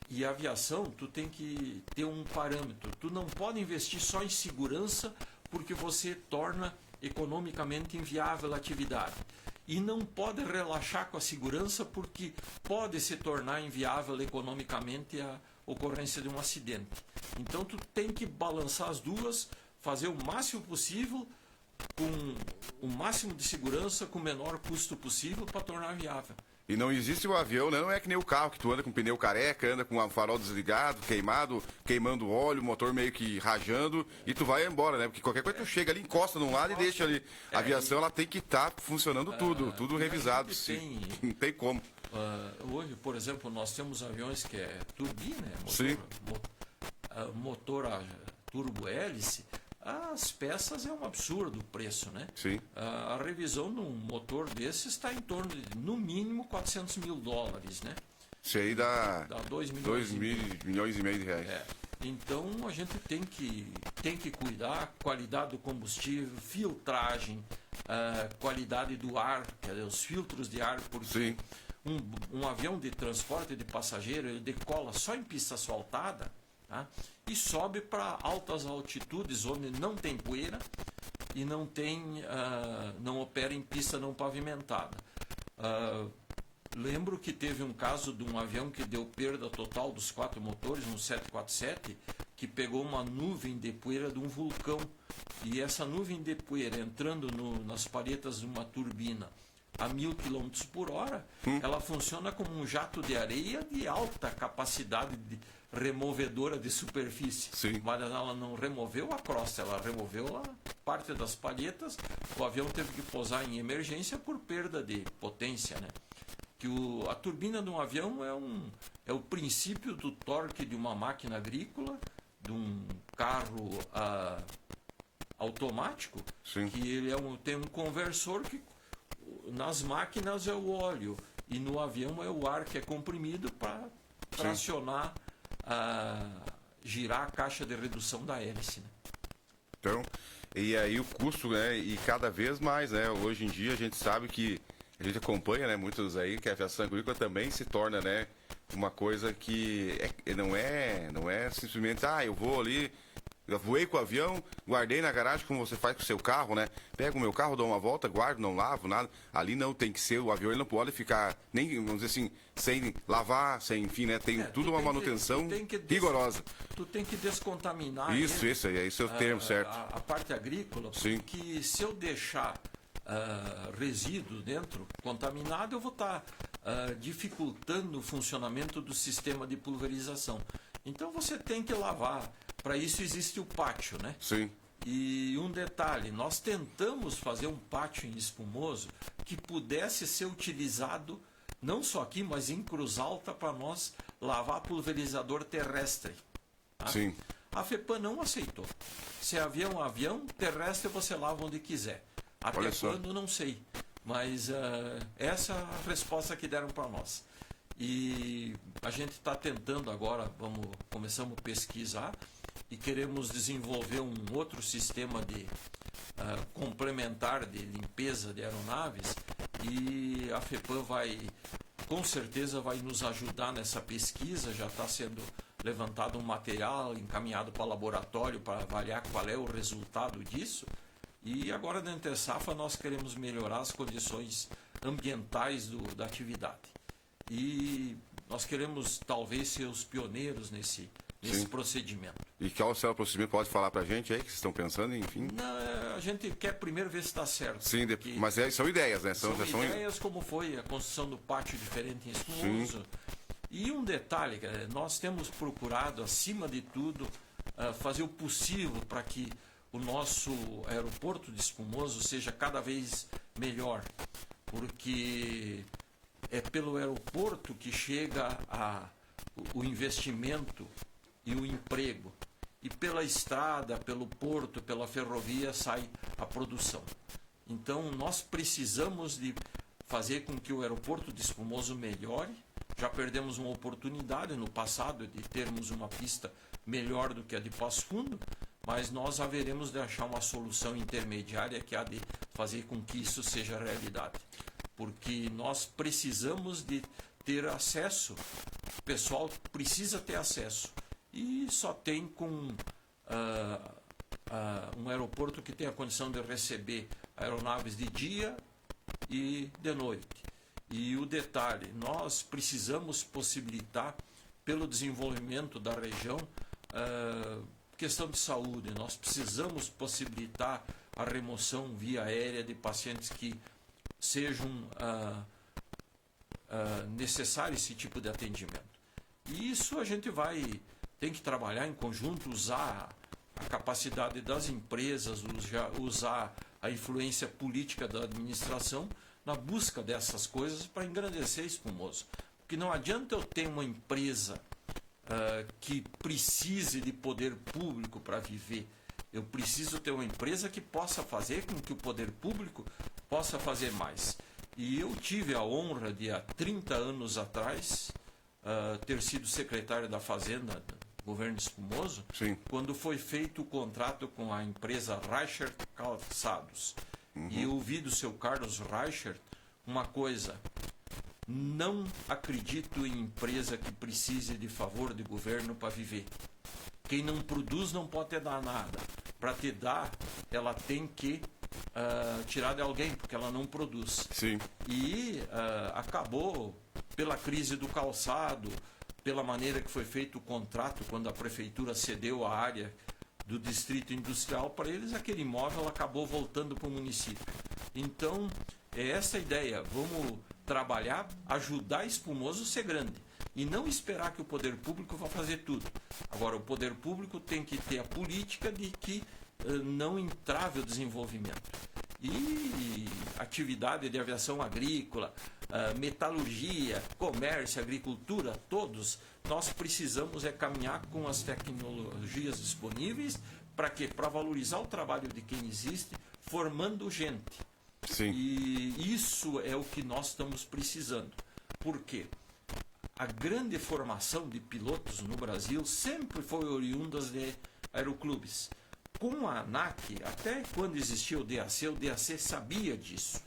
e a aviação, tu tem que ter um parâmetro. Tu não pode investir só em segurança porque você torna economicamente inviável a atividade. E não pode relaxar com a segurança porque pode se tornar inviável economicamente a ocorrência de um acidente. Então tu tem que balançar as duas, fazer o máximo possível com o máximo de segurança, com o menor custo possível para tornar viável. E não existe o avião, né? Não é que nem o carro, que tu anda com pneu careca, anda com o farol desligado, queimando óleo, o motor meio que rajando, e tu vai embora, né? Porque qualquer coisa tu chega ali, encosta num lado e deixa ali. A aviação, ela tem que estar funcionando tudo revisado. Não tem como. Hoje, por exemplo, nós temos aviões que é turbina, motor a turbo-hélice. As peças é um absurdo o preço, né? Sim. A revisão num motor desse está em torno de, no mínimo, $400 mil, né? Isso aí dá 2 milhões e meio de reais. Então, a gente tem que cuidar, qualidade do combustível, filtragem, qualidade do ar, quer dizer, os filtros de ar, porque Sim. Um avião de transporte de passageiro, ele decola só em pista asfaltada, tá? E sobe para altas altitudes onde não tem poeira e não opera em pista não pavimentada. Lembro que teve um caso de um avião que deu perda total dos 4 motores, um 747, que pegou uma nuvem de poeira de um vulcão. E essa nuvem de poeira entrando nas palhetas de uma turbina a 1.000 km por hora, ela funciona como um jato de areia de alta capacidade removedora de superfície. Sim. Mas ela não removeu a crosta, ela removeu a parte das palhetas. O avião teve que pousar em emergência por perda de potência, né? Que a turbina de um avião é o princípio do torque de uma máquina agrícola, de um carro automático. Sim. Que ele tem um conversor que nas máquinas é o óleo e no avião é o ar que é comprimido para tracionar, girar a caixa de redução da hélice, né? Então, e aí o custo, né? E cada vez mais, né? Hoje em dia a gente sabe que a gente acompanha, né? Muitos aí que a aviação agrícola também se torna, né? Uma coisa que não é simplesmente, eu vou ali. Eu voei com o avião, guardei na garagem, como você faz com o seu carro, né? Pego o meu carro, dou uma volta, guardo, não lavo, nada. Ali não tem que ser, o avião ele não pode ficar, nem, vamos dizer assim, sem lavar, sem, enfim, né? Tem tudo uma manutenção rigorosa. Tu tem que descontaminar. Isso, esse é o termo certo. A parte agrícola, Sim. Porque se eu deixar resíduo dentro, contaminado, eu vou estar dificultando o funcionamento do sistema de pulverização. Então você tem que lavar. Para isso existe o pátio, né? Sim. E um detalhe, nós tentamos fazer um pátio em espumoso que pudesse ser utilizado não só aqui, mas em Cruz Alta para nós lavar pulverizador terrestre. Tá? Sim. A FEPAM não aceitou. Se é avião, terrestre você lava onde quiser. Até quando, não sei. Mas essa é a resposta que deram para nós. E a gente está tentando agora, começamos a pesquisar e queremos desenvolver um outro sistema de complementar de limpeza de aeronaves, e a FEPAM com certeza vai nos ajudar nessa pesquisa. Já está sendo levantado um material encaminhado para o laboratório para avaliar qual é o resultado disso. E agora na Intersafra nós queremos melhorar as condições ambientais da atividade. E nós queremos talvez ser os pioneiros nesse procedimento. E qual será o procedimento? Pode falar para a gente aí, que vocês estão pensando, enfim? Não, a gente quer primeiro ver se está certo. Sim, mas são ideias, né? São ideias, como foi a construção do pátio diferente em Espumoso. Sim. E um detalhe, nós temos procurado, acima de tudo, fazer o possível para que o nosso aeroporto de Espumoso seja cada vez melhor. Porque é pelo aeroporto que chega o investimento e o emprego. E pela estrada, pelo porto, pela ferrovia sai a produção. Então nós precisamos de fazer com que o aeroporto de Espumoso melhore. Já perdemos uma oportunidade no passado de termos uma pista melhor do que a de Passo Fundo. mas nós haveremos de achar uma solução intermediária que há de fazer com que isso seja realidade. Porque nós precisamos de ter acesso, o pessoal precisa ter acesso, e só tem com um aeroporto que tem a condição de receber aeronaves de dia e de noite. E o detalhe, nós precisamos possibilitar, pelo desenvolvimento da região, questão de saúde, nós precisamos possibilitar a remoção via aérea de pacientes que sejam necessário esse tipo de atendimento. E isso a gente tem que trabalhar em conjunto, usar a capacidade das empresas, usar a influência política da administração na busca dessas coisas para engrandecer Espumoso. Porque não adianta eu ter uma empresa que precise de poder público para viver. Eu preciso ter uma empresa que possa fazer com que o poder público possa fazer mais. E eu tive a honra de, há 30 anos atrás, ter sido secretário da Fazenda do governo Espumoso, Sim. quando foi feito o contrato com a empresa Reichert Calçados. E eu ouvi do seu Carlos Reichert uma coisa: não acredito em empresa que precise de favor de governo para viver. Quem não produz não pode te dar nada. Para te dar, ela tem que tirar de alguém, porque ela não produz. Sim. E acabou, pela crise do calçado, pela maneira que foi feito o contrato, quando a prefeitura cedeu a área do distrito industrial para eles, aquele imóvel acabou voltando para o município. Então, é essa a ideia: vamos trabalhar, ajudar Espumoso a ser grande, e não esperar que o poder público vá fazer tudo. Agora, o poder público tem que ter a política de que não entrave o desenvolvimento. E atividade de aviação agrícola, metalurgia, comércio, agricultura, todos, nós precisamos caminhar com as tecnologias disponíveis para quê? Para valorizar o trabalho de quem existe, formando gente. Sim. E isso é o que nós estamos precisando. Por quê? A grande formação de pilotos no Brasil sempre foi oriunda de aeroclubes. Com a ANAC, até quando existia o DAC sabia disso.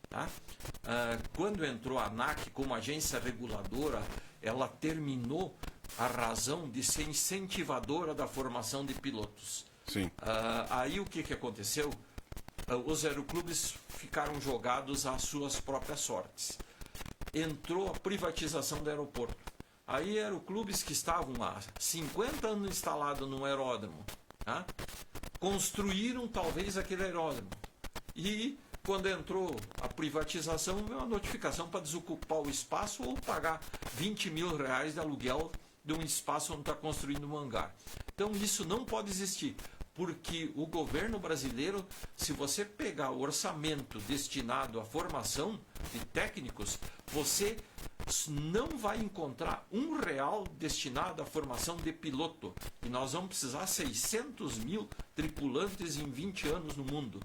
Tá? Quando entrou a ANAC como agência reguladora, ela terminou a razão de ser incentivadora da formação de pilotos. Sim. Aí o que aconteceu? Os aeroclubes ficaram jogados às suas próprias sortes. Entrou a privatização do aeroporto. Aí aeroclubes que estavam há 50 anos instalados no aeródromo, tá? Construíram talvez aquele aeródromo. E quando entrou a privatização, veio uma notificação para desocupar o espaço ou pagar R$20 mil de aluguel de um espaço onde está construindo um hangar. Então isso não pode existir, porque o governo brasileiro, se você pegar o orçamento destinado à formação de técnicos, você não vai encontrar R$1 destinado à formação de piloto. E nós vamos precisar 600 mil tripulantes em 20 anos no mundo.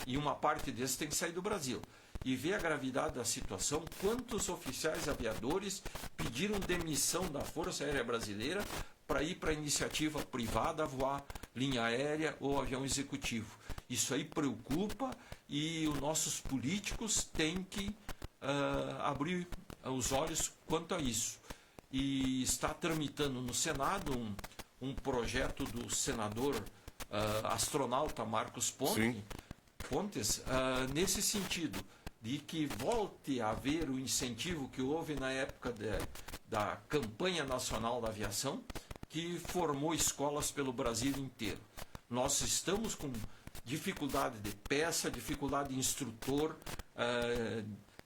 E uma parte desses tem que sair do Brasil. E ver a gravidade da situação, quantos oficiais aviadores pediram demissão da Força Aérea Brasileira para ir para a iniciativa privada voar linha aérea ou avião executivo. Isso aí preocupa, e os nossos políticos têm que abrir os olhos quanto a isso. E está tramitando no Senado um projeto do senador astronauta Marcos Pontes, nesse sentido, de que volte a haver o incentivo que houve na época da campanha nacional da aviação, que formou escolas pelo Brasil inteiro. Nós estamos com dificuldade de peça, dificuldade de instrutor,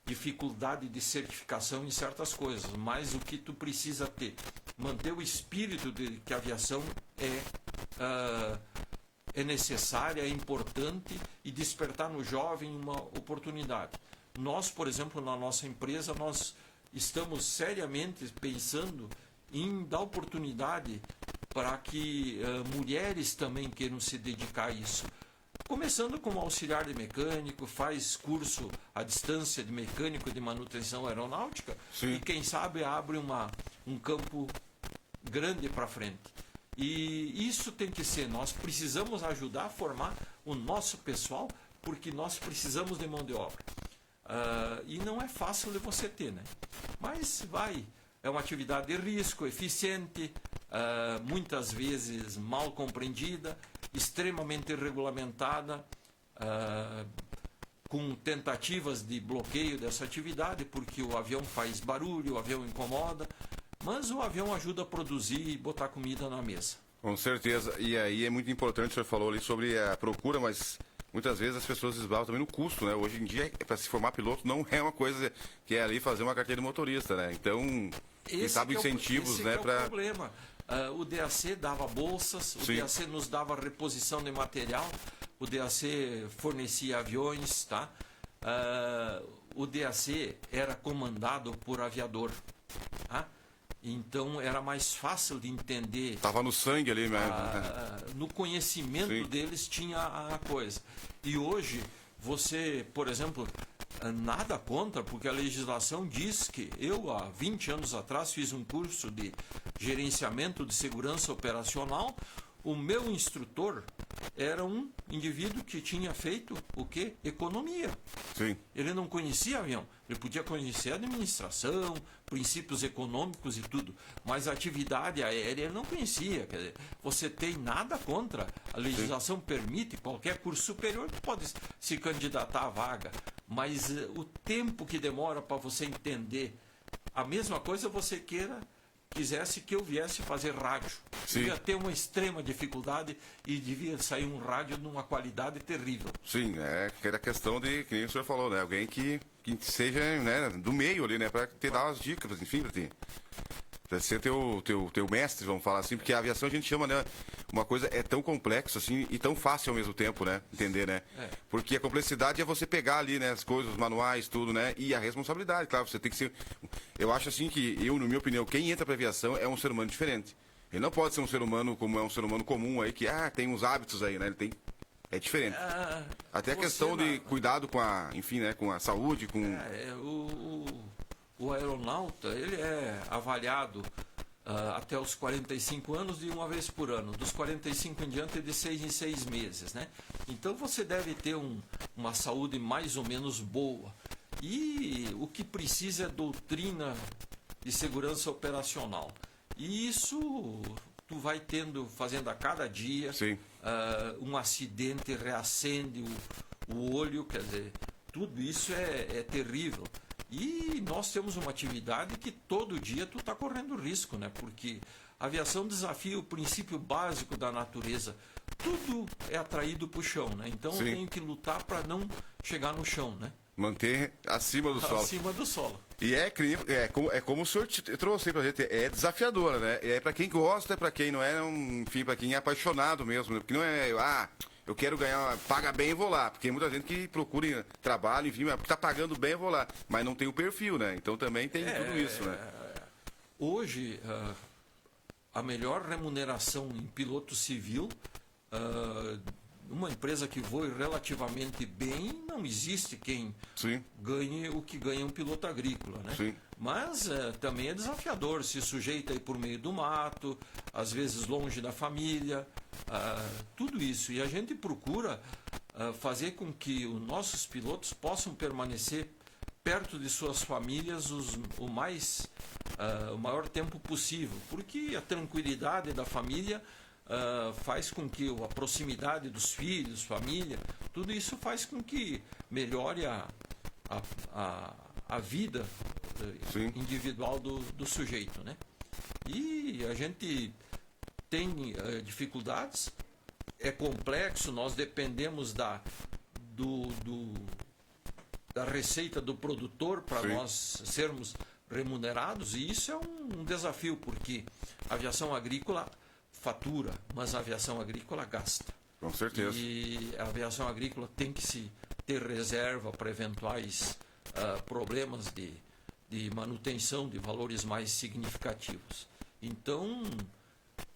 dificuldade de certificação em certas coisas, mas o que tu precisa ter, manter o espírito de que a aviação é necessária, é importante, e despertar no jovem uma oportunidade. Nós, por exemplo, na nossa empresa, nós estamos seriamente pensando em dar oportunidade para que mulheres também queiram se dedicar a isso. Começando como auxiliar de mecânico, faz curso à distância de mecânico de manutenção aeronáutica. Sim. E quem sabe abre um campo grande para frente. E isso tem que ser, nós precisamos ajudar a formar o nosso pessoal, porque nós precisamos de mão de obra. E não é fácil de você ter, né? Mas é uma atividade de risco, eficiente, muitas vezes mal compreendida, extremamente regulamentada, com tentativas de bloqueio dessa atividade, porque o avião faz barulho, o avião incomoda, mas o avião ajuda a produzir e botar comida na mesa. Com certeza. E aí é muito importante, o senhor falou ali sobre a procura, mas muitas vezes as pessoas esbarram também no custo, né? Hoje em dia, para se formar piloto, não é uma coisa que é ali fazer uma carteira de motorista, né? Então, quem sabe incentivos, né? Esse é o problema. O DAC dava bolsas, o DAC nos dava reposição de material, o DAC fornecia aviões, tá? O DAC era comandado por aviador, tá? Então era mais fácil de entender. Estava no sangue ali mesmo. No conhecimento deles tinha a coisa. E hoje, você, por exemplo, nada contra, porque a legislação diz que eu, há 20 anos atrás, fiz um curso de gerenciamento de segurança operacional. O meu instrutor era um indivíduo que tinha feito o quê? Economia. Sim. Ele não conhecia avião. Ele podia conhecer administração, princípios econômicos e tudo, mas a atividade aérea ele não conhecia. Quer dizer, você tem nada contra. A legislação permite, qualquer curso superior pode se candidatar à vaga, mas o tempo que demora para você entender a mesma coisa você quisesse que eu viesse fazer rádio. Sim. Ia ter uma extrema dificuldade e devia sair um rádio numa qualidade terrível. Sim, era questão de, que nem o senhor falou, né? Alguém que seja, né, do meio ali, né? Para te dar as dicas, enfim, para ser teu mestre, vamos falar assim, porque a aviação a gente chama, né? Uma coisa é tão complexa assim e tão fácil ao mesmo tempo, né? Entender, né? Porque a complexidade é você pegar ali, né? As coisas, os manuais, tudo, né? E a responsabilidade, claro, você tem que ser... Eu acho assim que, na minha opinião, quem entra para aviação é um ser humano diferente. Ele não pode ser um ser humano como é um ser humano comum aí, que, tem uns hábitos aí, né? Ele tem... É diferente. Até a questão de cuidado com a, enfim, né? Com a saúde, com... O aeronauta, ele é avaliado até os 45 anos de uma vez por ano. Dos 45 em diante, de 6 em 6 meses, né? Então, você deve ter uma saúde mais ou menos boa. E o que precisa é doutrina de segurança operacional. E isso tu vai fazendo a cada dia. Um acidente reacende o olho, quer dizer, tudo isso é terrível. E nós temos uma atividade que todo dia tu está correndo risco, né? Porque a aviação desafia o princípio básico da natureza. Tudo é atraído para o chão, né? Então eu tenho que lutar para não chegar no chão, né? Manter acima do solo. Acima do solo. E como o senhor trouxe aí pra gente, é desafiadora, né? É para quem gosta, é para quem não é, enfim, para quem é apaixonado mesmo, né? Porque não é, eu quero ganhar, paga bem e vou lá. Porque muita gente que procura trabalho, enfim, porque tá pagando bem eu vou lá. Mas não tem o perfil, né? Então também tem tudo isso, né? Hoje, a melhor remuneração em piloto civil, uma empresa que voe relativamente bem, não existe quem ganhe o que ganha um piloto agrícola, né? Mas também é desafiador, se sujeita aí por meio do mato, às vezes longe da família, tudo isso. E a gente procura fazer com que os nossos pilotos possam permanecer perto de suas famílias o maior tempo possível, porque a tranquilidade da família faz com que a proximidade dos filhos, família, tudo isso faz com que melhore a vida individual do sujeito, né? E a gente tem dificuldades, é complexo, nós dependemos da receita do produtor para nós sermos remunerados, e isso é um desafio, porque a aviação agrícola fatura, mas a aviação agrícola gasta. Com certeza. E a aviação agrícola tem que ter reserva para eventuais problemas de manutenção de valores mais significativos. Então,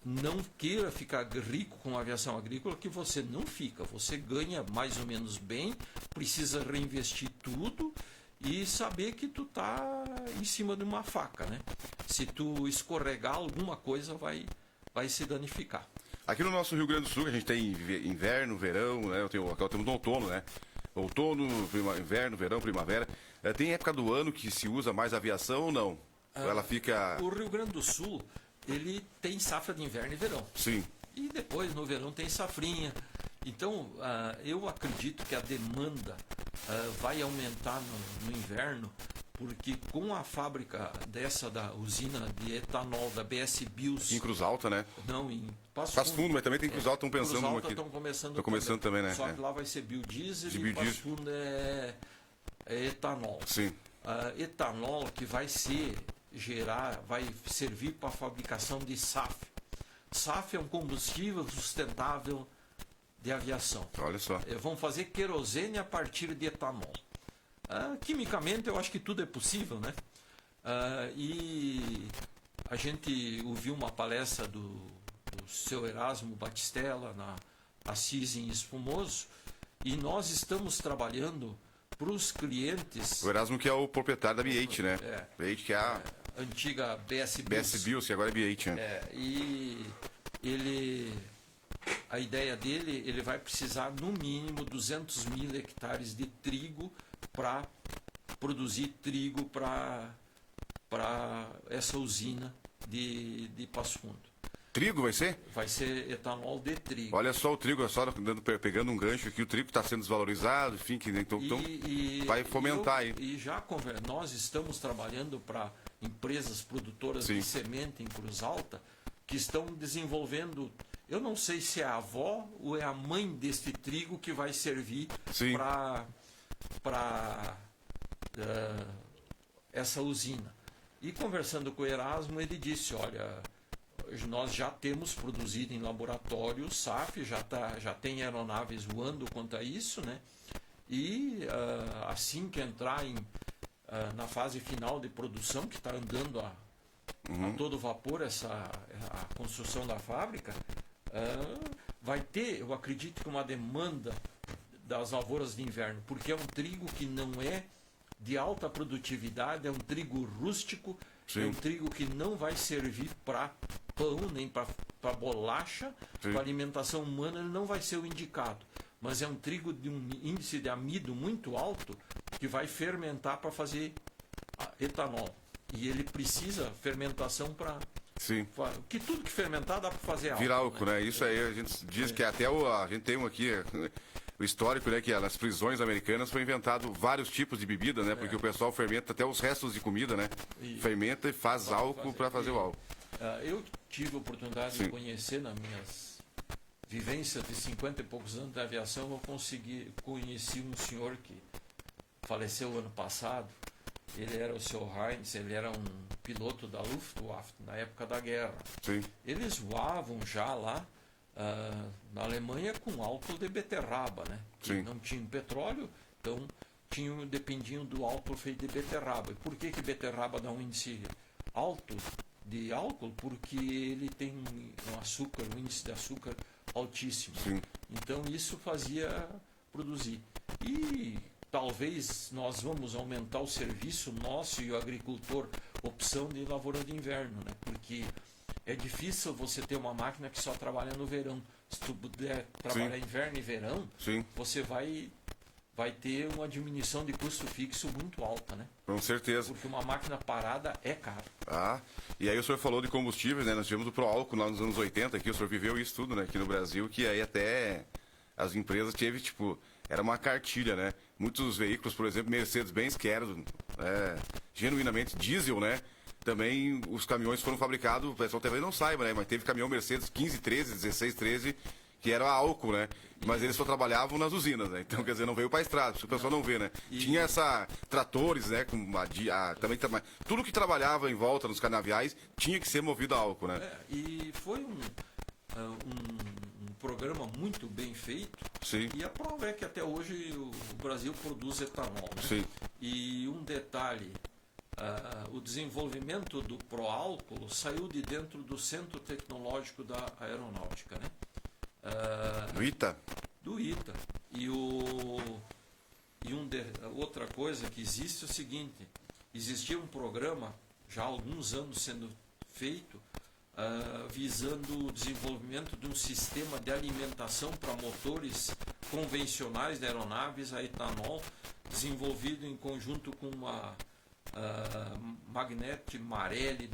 não queira ficar rico com a aviação agrícola, que você não fica. Você ganha mais ou menos bem, precisa reinvestir tudo e saber que tu tá em cima de uma faca, né? Se tu escorregar, alguma coisa vai vai se danificar. Aqui no nosso Rio Grande do Sul, a gente tem inverno, verão, né? Aqui temos outono, né? Outono, inverno, verão, primavera. Tem época do ano que se usa mais aviação ou não? Ou ela fica... O Rio Grande do Sul, ele tem safra de inverno e verão. Sim. E depois, no verão, tem safrinha. Então, eu acredito que a demanda vai aumentar no inverno, porque com a fábrica da usina de etanol da BS Bios... Em Cruz Alta, né? Não, em Passo Fundo, mas também tem Cruz Alta, estão pensando Cruz Alta aqui. Estão começando também, né? Só que lá vai ser biodiesel De e biodiesel. Passo Fundo é etanol. Sim. Etanol que vai vai servir para a fabricação de SAF. SAF é um combustível sustentável de aviação. Olha só. Vão fazer querosene a partir de etanol. Quimicamente, eu acho que tudo é possível, né? E a gente ouviu uma palestra do seu Erasmo Batistella na Assis em Espumoso, e nós estamos trabalhando para os clientes... O Erasmo que é o proprietário da B8, né? B8 que é a... antiga BS Bios, que agora é B8, né? E a ideia dele, ele vai precisar no mínimo 200 mil hectares de trigo para produzir trigo para essa usina de Passo Fundo. Trigo vai ser? Vai ser etanol de trigo. Olha só o trigo, só pegando um gancho aqui, o trigo está sendo desvalorizado, enfim, então vai fomentar aí. E nós estamos trabalhando para empresas produtoras Sim. de semente em Cruz Alta que estão desenvolvendo, eu não sei se é a avó ou é a mãe deste trigo que vai servir para essa usina. E conversando com o Erasmo, ele disse, olha, nós já temos produzido em laboratório SAF, já tem aeronaves voando quanto a isso, né? E assim que entrar na fase final de produção, que está andando a todo vapor a construção da fábrica, vai ter, eu acredito, que uma demanda das lavouras de inverno, porque é um trigo que não é de alta produtividade, é um trigo rústico, Sim. É um trigo que não vai servir para pão, nem para bolacha, para alimentação humana, ele não vai ser o indicado. Mas é um trigo de um índice de amido muito alto que vai fermentar para fazer etanol. E ele precisa fermentação para... Sim. Que tudo que fermentar dá para fazer álcool. Vira álcool, né? Isso aí a gente diz que até a gente tem aqui o histórico, né? Que nas prisões americanas foi inventado vários tipos de bebida, né? Porque o pessoal fermenta até os restos de comida, né? Fermenta e faz álcool para fazer o álcool. Eu tive a oportunidade de conhecer nas minhas vivências de 50 e poucos anos de aviação, conheci um senhor que faleceu ano passado. Ele era o Sr. Heinz, ele era um piloto da Luftwaffe na época da guerra. Sim. Eles voavam já lá na Alemanha com álcool de beterraba, né? Sim. Não tinham petróleo, então dependiam do álcool feito de beterraba. E por que beterraba dá um índice alto de álcool? Porque ele tem um índice de açúcar altíssimo. Sim. Então isso fazia produzir. E talvez nós vamos aumentar o serviço nosso e o agricultor, opção de lavoura de inverno, né? Porque é difícil você ter uma máquina que só trabalha no verão. Se tu puder trabalhar inverno e verão, você vai ter uma diminuição de custo fixo muito alta, né? Com certeza. Porque uma máquina parada é cara. E aí o senhor falou de combustíveis, né? Nós tivemos o Proálcool lá nos anos 80, aqui o senhor viveu isso tudo, né? Aqui no Brasil, que aí até as empresas teve, era uma cartilha, né? Muitos veículos, por exemplo, Mercedes-Benz, que eram genuinamente diesel, né? Também os caminhões foram fabricados, o pessoal talvez não saiba, né? Mas teve caminhão Mercedes 1513, 1613, que era álcool, né? Mas eles só trabalhavam nas usinas, né? Então, quer dizer, não veio para a estrada, o pessoal não vê, né? Tinha tratores, né? Também tudo que trabalhava em volta nos canaviais tinha que ser movido a álcool, né? E foi um programa muito bem feito. Sim. E a prova é que até hoje o Brasil produz etanol, né? Sim. E um detalhe, o desenvolvimento do Proálcool saiu de dentro do Centro Tecnológico da Aeronáutica, né? Do ITA? Do ITA. Outra coisa que existe é o seguinte: existia um programa, já há alguns anos sendo feito, visando o desenvolvimento de um sistema de alimentação para motores convencionais de aeronaves a etanol, desenvolvido em conjunto com a Magneti Marelli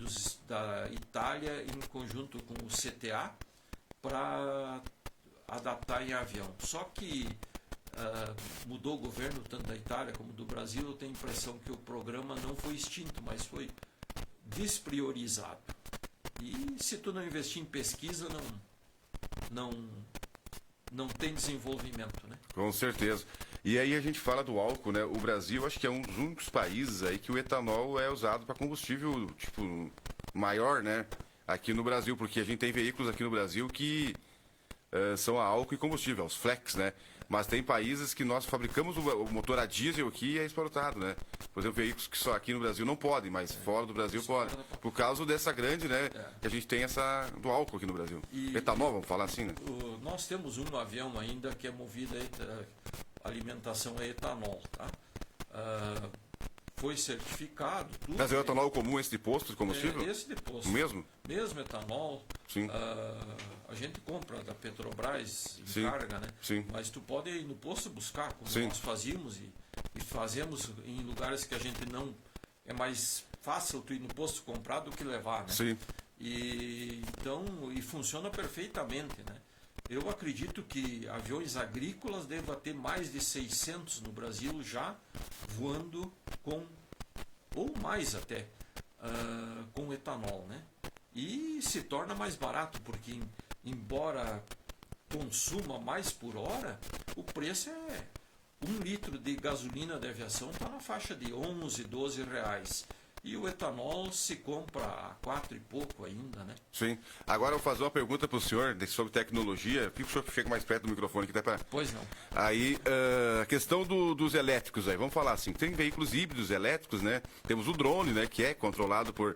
da Itália, em conjunto com o CTA, para adaptar em avião. Só que mudou o governo, tanto da Itália como do Brasil. Eu tenho a impressão que o programa não foi extinto, mas foi despriorizado. E se tu não investir em pesquisa, não tem desenvolvimento, né? Com certeza. E aí a gente fala do álcool, né? O Brasil acho que é um dos únicos países aí que o etanol é usado para combustível, tipo, maior, né? Aqui no Brasil, porque a gente tem veículos aqui no Brasil que são a álcool e combustível, os flex, né? Mas tem países que nós fabricamos o motor a diesel aqui e é exportado, né? Por exemplo, veículos que só aqui no Brasil não podem, mas fora do Brasil podem. Por causa dessa grande, né? Que a gente tem do álcool aqui no Brasil. Etanol, vamos falar assim, né? Nós temos um avião ainda que é movido a alimentação a etanol, tá? Foi certificado. Tudo. Mas é o etanol comum, esse de posto de combustível? Esse de posto. O mesmo? Mesmo etanol. Sim. A gente compra da Petrobras em Sim. carga, né? Sim. Mas tu pode ir no posto buscar, como Sim. nós fazíamos e fazemos em lugares que a gente não... É mais fácil tu ir no posto comprar do que levar, né? Sim. E funciona perfeitamente, né? Eu acredito que aviões agrícolas deva ter mais de 600 no Brasil já voando ou mais até, com etanol, né? E se torna mais barato, porque embora consuma mais por hora, o preço é 1 litro de gasolina de aviação está na faixa de 11, 12 reais. E o etanol se compra a 4 e pouco ainda, né? Sim. Agora eu vou fazer uma pergunta para o senhor sobre tecnologia. Fica o senhor chega mais perto do microfone aqui, tá? Pois não. Aí, a questão dos elétricos aí, vamos falar assim, tem veículos híbridos elétricos, né? Temos o drone, né? Que é controlado com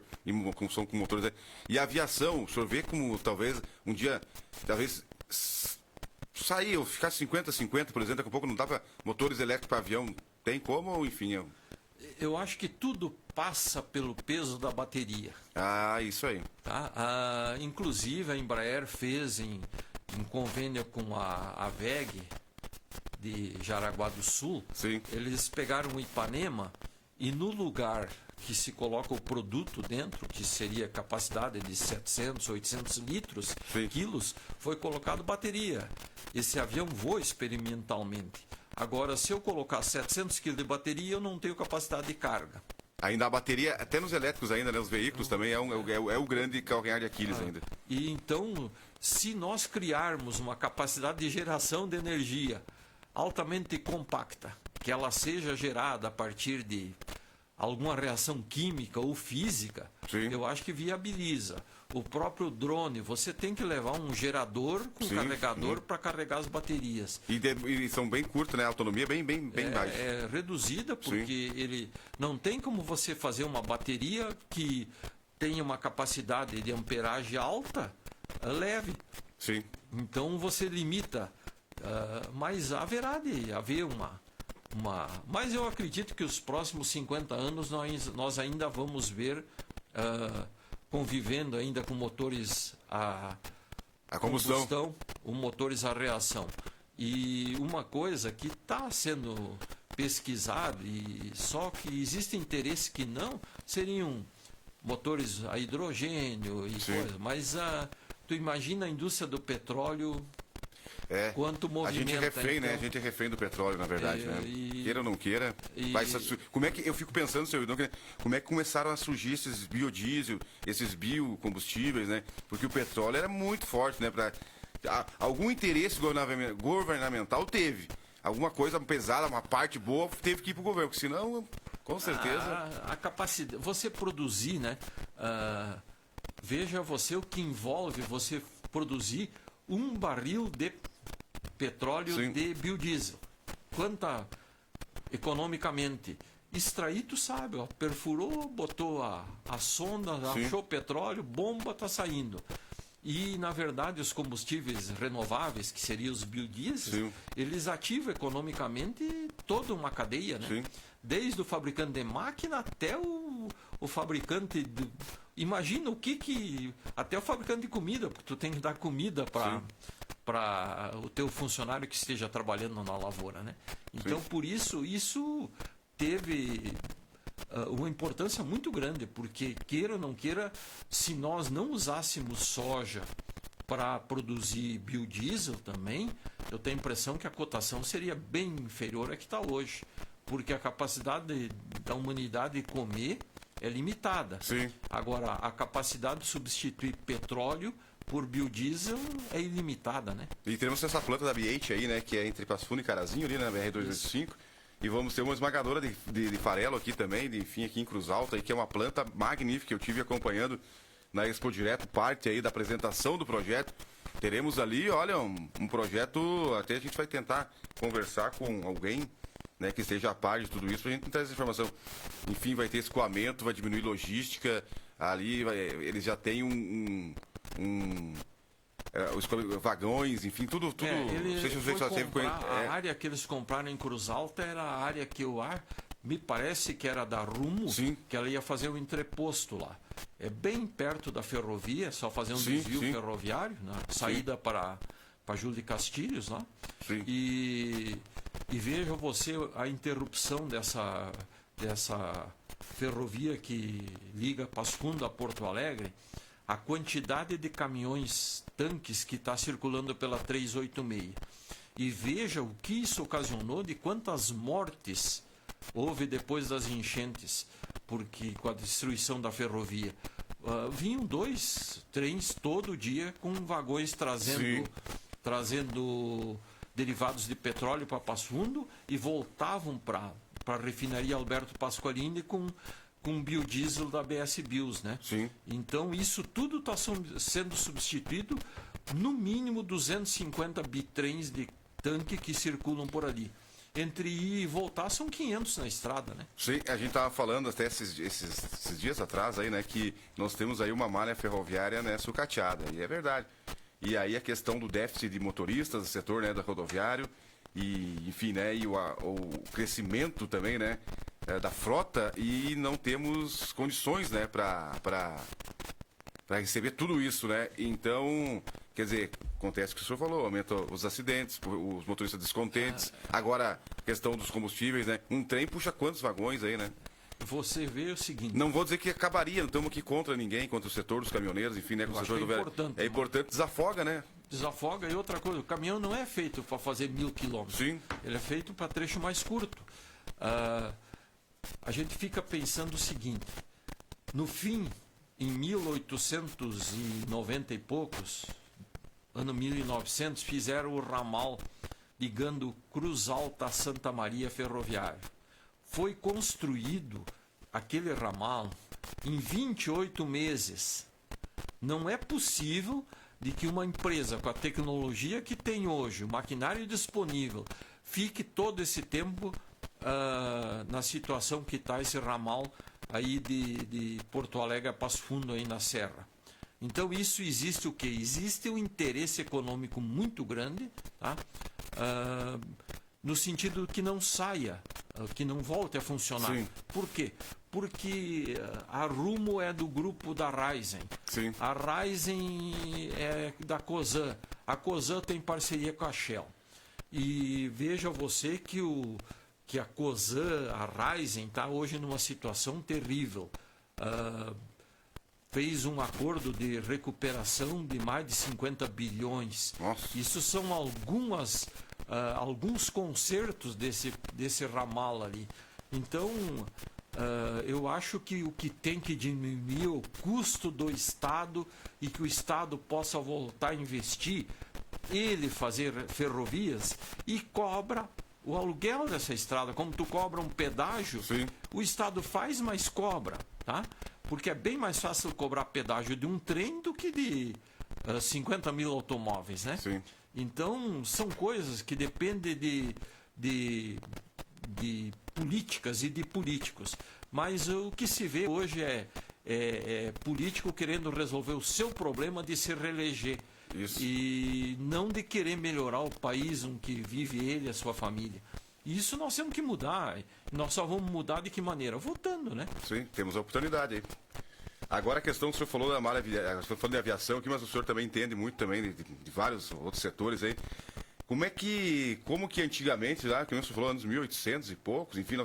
motores. E a aviação, o senhor vê como talvez um dia, sair, ou ficar 50-50, por exemplo, daqui a pouco não dá para motores elétricos para avião. Tem como, ou enfim... Eu acho que tudo passa pelo peso da bateria. Isso aí. Tá? Inclusive a Embraer fez em convênio com a VEG de Jaraguá do Sul. Sim. Eles pegaram o Ipanema e no lugar que se coloca o produto dentro, que seria capacidade de 700, 800 litros, Sim. quilos, foi colocado bateria. Esse avião voa experimentalmente. Agora, se eu colocar 700 kg de bateria, eu não tenho capacidade de carga. Ainda a bateria, até nos elétricos ainda, né? Os veículos também é o grande calcanhar de Aquiles ainda. E então, se nós criarmos uma capacidade de geração de energia altamente compacta, que ela seja gerada a partir de alguma reação química ou física, Sim. eu acho que viabiliza. O próprio drone, você tem que levar um gerador com Sim, carregador para carregar as baterias. E são bem curtas, né? A autonomia é bem baixa. É reduzida porque ele não tem como você fazer uma bateria que tenha uma capacidade de amperagem alta, leve. Sim. Então você limita, mas haverá de haver Mas eu acredito que os próximos 50 anos nós ainda vamos ver convivendo ainda com motores a combustão, motores a reação. E uma coisa que está sendo pesquisado, e só que existe interesse que não, seriam motores a hidrogênio e coisa. Mas tu imagina a indústria do petróleo, quanto movimento. A gente é refém, então, né? A gente é refém do petróleo, na verdade, né? Queira ou não queira. Como é que eu fico pensando, seu Idão, como é que começaram a surgir esses biodiesel, esses biocombustíveis, né? Porque o petróleo era muito forte, né? Algum interesse governamental teve. Alguma coisa pesada, uma parte boa, teve que ir para o governo, porque senão, com certeza... A capacidade... Você produzir, né? Veja você o que envolve você produzir um barril de petróleo Sim. de biodiesel. Quanta economicamente? Extrair, tu sabe, ó, perfurou, botou a sonda, Sim. achou petróleo, bomba, está saindo. E, na verdade, os combustíveis renováveis, que seriam os biodiesel, eles ativam economicamente toda uma cadeia, né? Sim. Desde o fabricante de máquina até o fabricante imagina o que até o fabricante de comida, porque tu tem que dar comida para o teu funcionário que esteja trabalhando na lavoura, né? Então, por isso teve uma importância muito grande, porque queira ou não queira, se nós não usássemos soja para produzir biodiesel também, eu tenho a impressão que a cotação seria bem inferior à que está hoje, porque a capacidade da humanidade de comer é limitada. Sim. Agora, a capacidade de substituir petróleo por biodiesel é ilimitada, né? E temos essa planta da BH aí, né, que é entre Passo Fundo e Carazinho, ali na BR-285. E vamos ter uma esmagadora de farelo aqui também, enfim, aqui em Cruz Alta, aí, que é uma planta magnífica. Eu tive acompanhando na Expo Direto parte aí da apresentação do projeto. Teremos ali, olha, um projeto, até a gente vai tentar conversar com alguém, né, que esteja a par de tudo isso, pra gente trazer essa informação. Enfim, vai ter escoamento, vai diminuir logística, ali eles já têm os vagões, enfim, tudo. Ele não sei se você foi teve a área que eles compraram em Cruz Alta era a área que me parece que era da Rumo, Sim. que ela ia fazer um entreposto lá. É bem perto da ferrovia, só fazer um desvio ferroviário, né? Saída para Júlio de Castilhos, lá. Sim. E veja você a interrupção dessa ferrovia que liga Passo Fundo a Porto Alegre, a quantidade de caminhões tanques que está circulando pela 386. E veja o que isso ocasionou, de quantas mortes houve depois das enchentes, porque com a destruição da ferrovia. Vinham 2 trens todo dia com vagões trazendo derivados de petróleo para Passo Fundo e voltavam para a refinaria Alberto Pasqualini com biodiesel da BS Bios, né? Sim. Então isso tudo está sendo substituído, no mínimo 250 bitrens de tanque que circulam por ali. Entre ir e voltar são 500 na estrada, né? Sim, a gente estava falando até esses dias atrás aí, né, que nós temos aí uma malha ferroviária, né, sucateada, e é verdade. E aí a questão do déficit de motoristas do setor, né, da rodoviário, e enfim, né, e o crescimento também, né, da frota, e não temos condições, né, para receber tudo isso, né? Então, quer dizer, acontece o que o senhor falou, aumenta os acidentes, os motoristas descontentes. Agora, a questão dos combustíveis, né? Um trem puxa quantos vagões aí, né? Você vê o seguinte... Não vou dizer que acabaria, não estamos aqui contra ninguém, contra o setor dos caminhoneiros, enfim, né? Com o setor do importante. É importante, desafoga, né? Desafoga. E outra coisa, o caminhão não é feito para fazer 1000 quilômetros. Sim. Ele é feito para trecho mais curto. A gente fica pensando o seguinte, no fim, em 1890 e poucos, ano 1900, fizeram o ramal ligando Cruz Alta a Santa Maria Ferroviário. Foi construído aquele ramal em 28 meses. Não é possível de que uma empresa com a tecnologia que tem hoje, o maquinário disponível, fique todo esse tempo na situação que está esse ramal aí de Porto Alegre a Passo Fundo aí na Serra. Então isso existe o quê? Existe um interesse econômico muito grande, tá? No sentido que não saia, que não volte a funcionar. Sim. Por quê? Porque a Rumo é do grupo da Raizen. Sim. A Raizen é da Cosan. A Cosan tem parceria com a Shell. E veja você que a Cosan, a Raizen, está hoje numa situação terrível. Fez um acordo de recuperação de mais de 50 bilhões. Nossa. Isso são alguns concertos desse ramal ali. Então, eu acho que o que tem que diminuir é o custo do Estado e que o Estado possa voltar a investir, ele fazer ferrovias e cobra o aluguel dessa estrada. Como tu cobra um pedágio, Sim. O Estado faz, mas cobra, tá? Porque é bem mais fácil cobrar pedágio de um trem do que de 50 mil automóveis, né? Sim. Então, são coisas que dependem de políticas e de políticos. Mas o que se vê hoje é político querendo resolver o seu problema de se reeleger. Isso. E não de querer melhorar o país em que vive ele e a sua família. E isso nós temos que mudar. Nós só vamos mudar de que maneira? Votando, né? Sim, temos a oportunidade aí. Agora a questão que o senhor falou da malha, o senhor falou de aviação aqui, mas o senhor também entende muito também de vários outros setores aí. Como que antigamente, lá, que o senhor falou, anos 1800 e poucos, enfim,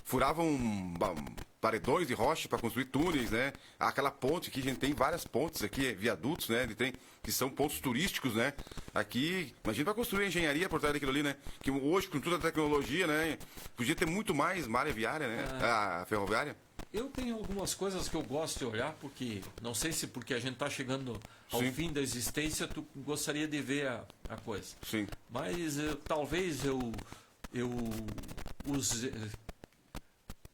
furavam paredões de rocha para construir túneis, né? Aquela ponte que a gente tem várias pontes aqui, viadutos, né? Que são pontos turísticos, né? Aqui, imagina para construir engenharia por trás daquilo ali, né? Que hoje, com toda a tecnologia, né? Podia ter muito mais malha viária, né? A ferroviária. Eu tenho algumas coisas que eu gosto de olhar, porque não sei se porque a gente está chegando ao Sim. fim da existência, tu gostaria de ver a coisa. Sim. Mas talvez eu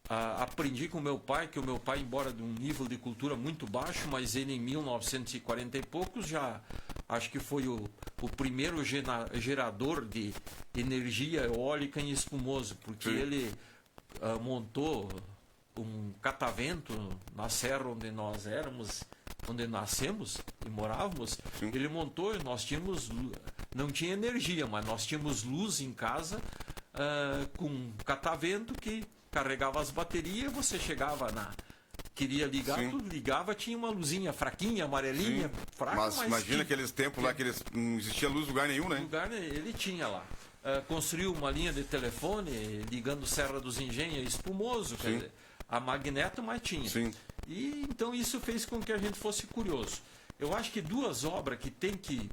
aprendi com meu pai, que o meu pai, embora de um nível de cultura muito baixo, mas ele em 1940 e poucos já acho que foi o primeiro gerador de energia eólica em espumoso, porque Sim. ele montou um catavento na serra onde nós éramos, onde nascemos e morávamos. Sim. Ele montou, não tinha energia, mas nós tínhamos luz em casa, com um catavento que carregava as baterias. Você chegava queria ligar, Sim. tudo ligava, tinha uma luzinha fraquinha, amarelinha, Sim. fraca, Mas imagina que aqueles tempos lá que não existia luz em lugar nenhum, né? lugar ele tinha lá. Construiu uma linha de telefone ligando Serra dos Engenhos a Espumoso, quer Sim. dizer, a Magneto, mas tinha. Sim. E então isso fez com que a gente fosse curioso. Eu acho que duas obras que tem que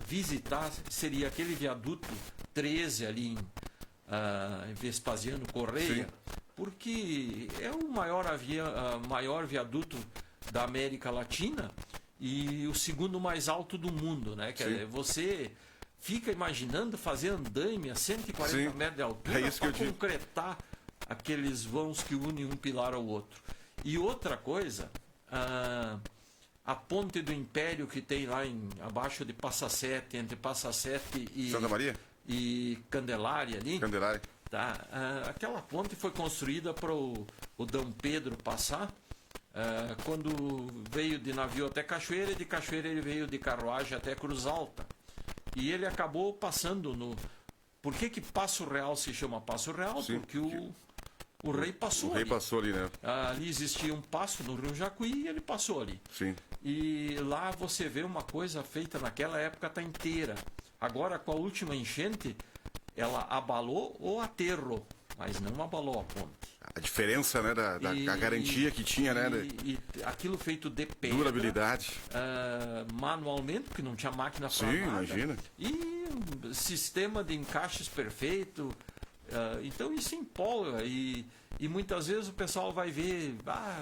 visitar seria aquele viaduto 13 ali em Vespasiano Correia, Sim. porque é o maior viaduto da América Latina e o segundo mais alto do mundo, né? Quer Sim. dizer, você fica imaginando fazer andaime a 140 Sim. metros de altura É isso que eu para digo. concretar aqueles vãos que unem um pilar ao outro. E outra coisa, a ponte do Império que tem lá abaixo de Passa Sete, entre Passa Sete e Santa Maria? e Candelária ali, Candelária. tá? Aquela ponte foi construída para o Dom Pedro passar, quando veio de navio até Cachoeira, e de Cachoeira ele veio de carruagem até Cruz Alta. E ele acabou passando no... Por que Passo Real se chama Passo Real? Sim, Porque o rei passou O rei ali. passou ali, né? Ali existia um passo no Rio Jacuí e ele passou ali. Sim. E lá você vê uma coisa feita naquela época tá inteira. Agora, com a última enchente, ela abalou o aterro, mas não abalou a ponte. A diferença, né, da garantia que tinha, né? E aquilo feito de pedra, Durabilidade. manualmente, porque não tinha máquina para Sim, nada. imagina. E um sistema de encaixes perfeito. Então isso empolga e muitas vezes o pessoal vai ver,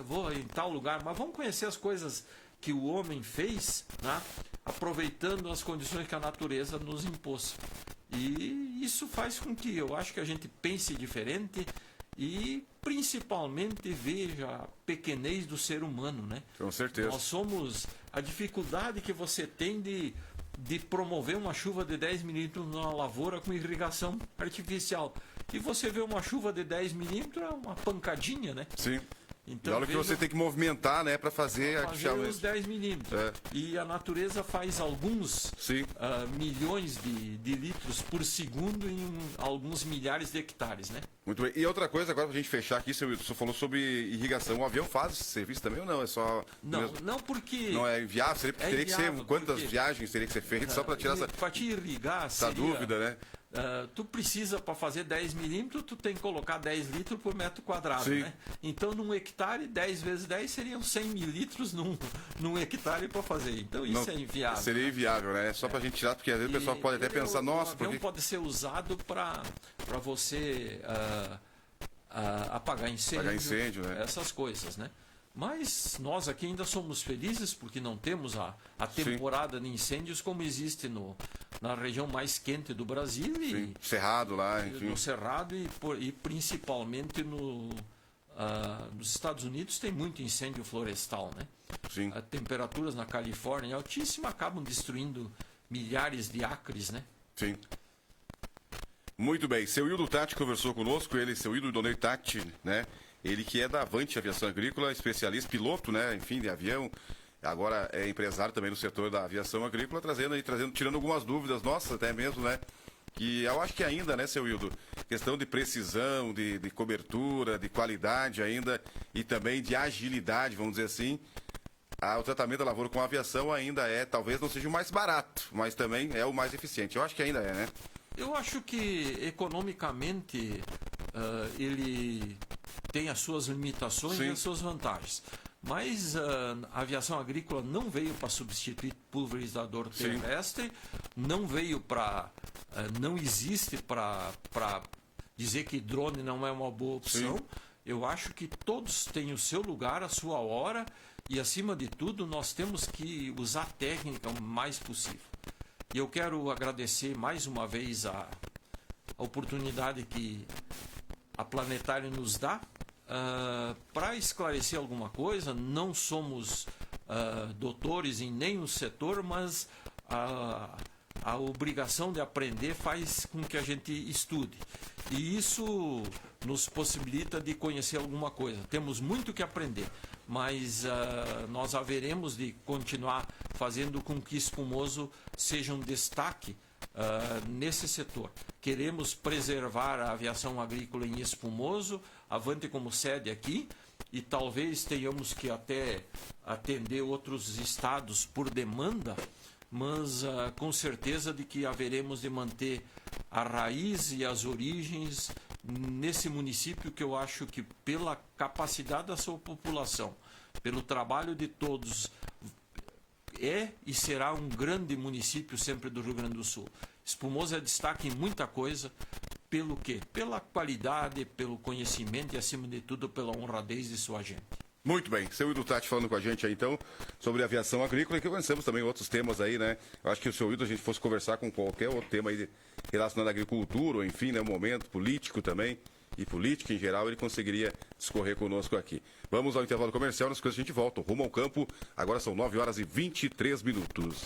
vou em tal lugar, mas vamos conhecer as coisas que o homem fez, né? Aproveitando as condições que a natureza nos impôs. E isso faz com que eu acho que a gente pense diferente e principalmente veja a pequenez do ser humano, né? Com certeza. Nós somos a dificuldade que você tem de promover uma chuva de 10 milímetros numa lavoura com irrigação artificial. E você vê uma chuva de 10 milímetros, é uma pancadinha, né? Sim. Então, E olha que você tem que movimentar, né, para fazer os 10 milímetros. E a natureza faz alguns Sim. milhões de litros por segundo em alguns milhares de hectares, né? Muito bem. E outra coisa, agora pra gente fechar aqui, seu Wilson, você falou sobre irrigação. O avião faz esse serviço também ou não? É só... Não porque... Não é viável? Teria que ser... inviável, Quantas porque- viagens teria que ser feitas só para tirar essa Para te irrigar, essa seria, dúvida, né? tu precisa, para fazer 10 milímetros, tu tem que colocar 10 litros por metro quadrado, Sim. né? Então, num hectare, 10 vezes 10 seriam 100 mililitros num hectare para fazer. Então, isso Não, é inviável. Seria inviável, né? É só pra gente tirar, porque às vezes o pessoal pode até pensar, nossa, o avião porque... pode ser usado para você apagar incêndio, Apagar incêndio, né? essas coisas, né? Mas nós aqui ainda somos felizes porque não temos a Sim. temporada de incêndios como existe na região mais quente do Brasil Sim, Cerrado lá, e enfim. no Cerrado e principalmente nos Estados Unidos tem muito incêndio florestal, né? Sim. Temperaturas na Califórnia altíssimas acabam destruindo milhares de acres, né? Sim. Muito bem. Seu Hildo Tati conversou conosco, seu Hildo Donei Tati, né? Ele que é da Avante Aviação Agrícola, especialista, piloto, né? Enfim, de avião. Agora é empresário também no setor da aviação agrícola, tirando algumas dúvidas nossas até mesmo, né? Que eu acho que ainda, né, seu Hildo, questão de precisão, de cobertura, de qualidade ainda e também de agilidade, vamos dizer assim, o tratamento da lavoura com a aviação ainda talvez não seja o mais barato, mas também é o mais eficiente. Eu acho que ainda é, né? Eu acho que economicamente ele tem as suas limitações e as suas vantagens. Mas a aviação agrícola não veio para substituir pulverizador terrestre, não veio para... não existe para dizer que drone não é uma boa opção. Eu acho que todos têm o seu lugar, a sua hora, e acima de tudo nós temos que usar a técnica o mais possível. E eu quero agradecer mais uma vez a oportunidade que a Planetário nos dá para esclarecer alguma coisa. Não somos doutores em nenhum setor, mas a obrigação de aprender faz com que a gente estude. E isso nos possibilita de conhecer alguma coisa. Temos muito que aprender, mas nós haveremos de continuar fazendo com que Espumoso seja um destaque nesse setor. Queremos preservar a aviação agrícola em Espumoso, Avante como sede aqui, e talvez tenhamos que até atender outros estados por demanda, mas com certeza de que haveremos de manter a raiz e as origens nesse município, que eu acho que pela capacidade da sua população, pelo trabalho de todos, é e será um grande município sempre do Rio Grande do Sul. Espumoso é destaque em muita coisa. Pelo quê? Pela qualidade, pelo conhecimento e, acima de tudo, pela honradez de sua gente. Muito bem. Seu Hildo Tati falando com a gente aí, então, sobre aviação agrícola, e que conhecemos também outros temas aí, né? Eu acho que o seu Hildo, a gente fosse conversar com qualquer outro tema aí relacionado à agricultura, ou enfim, né, momento político também, e política em geral, ele conseguiria discorrer conosco aqui. Vamos ao intervalo comercial, nas coisas a gente volta. Rumo ao campo, agora são 9 horas e 23 minutos.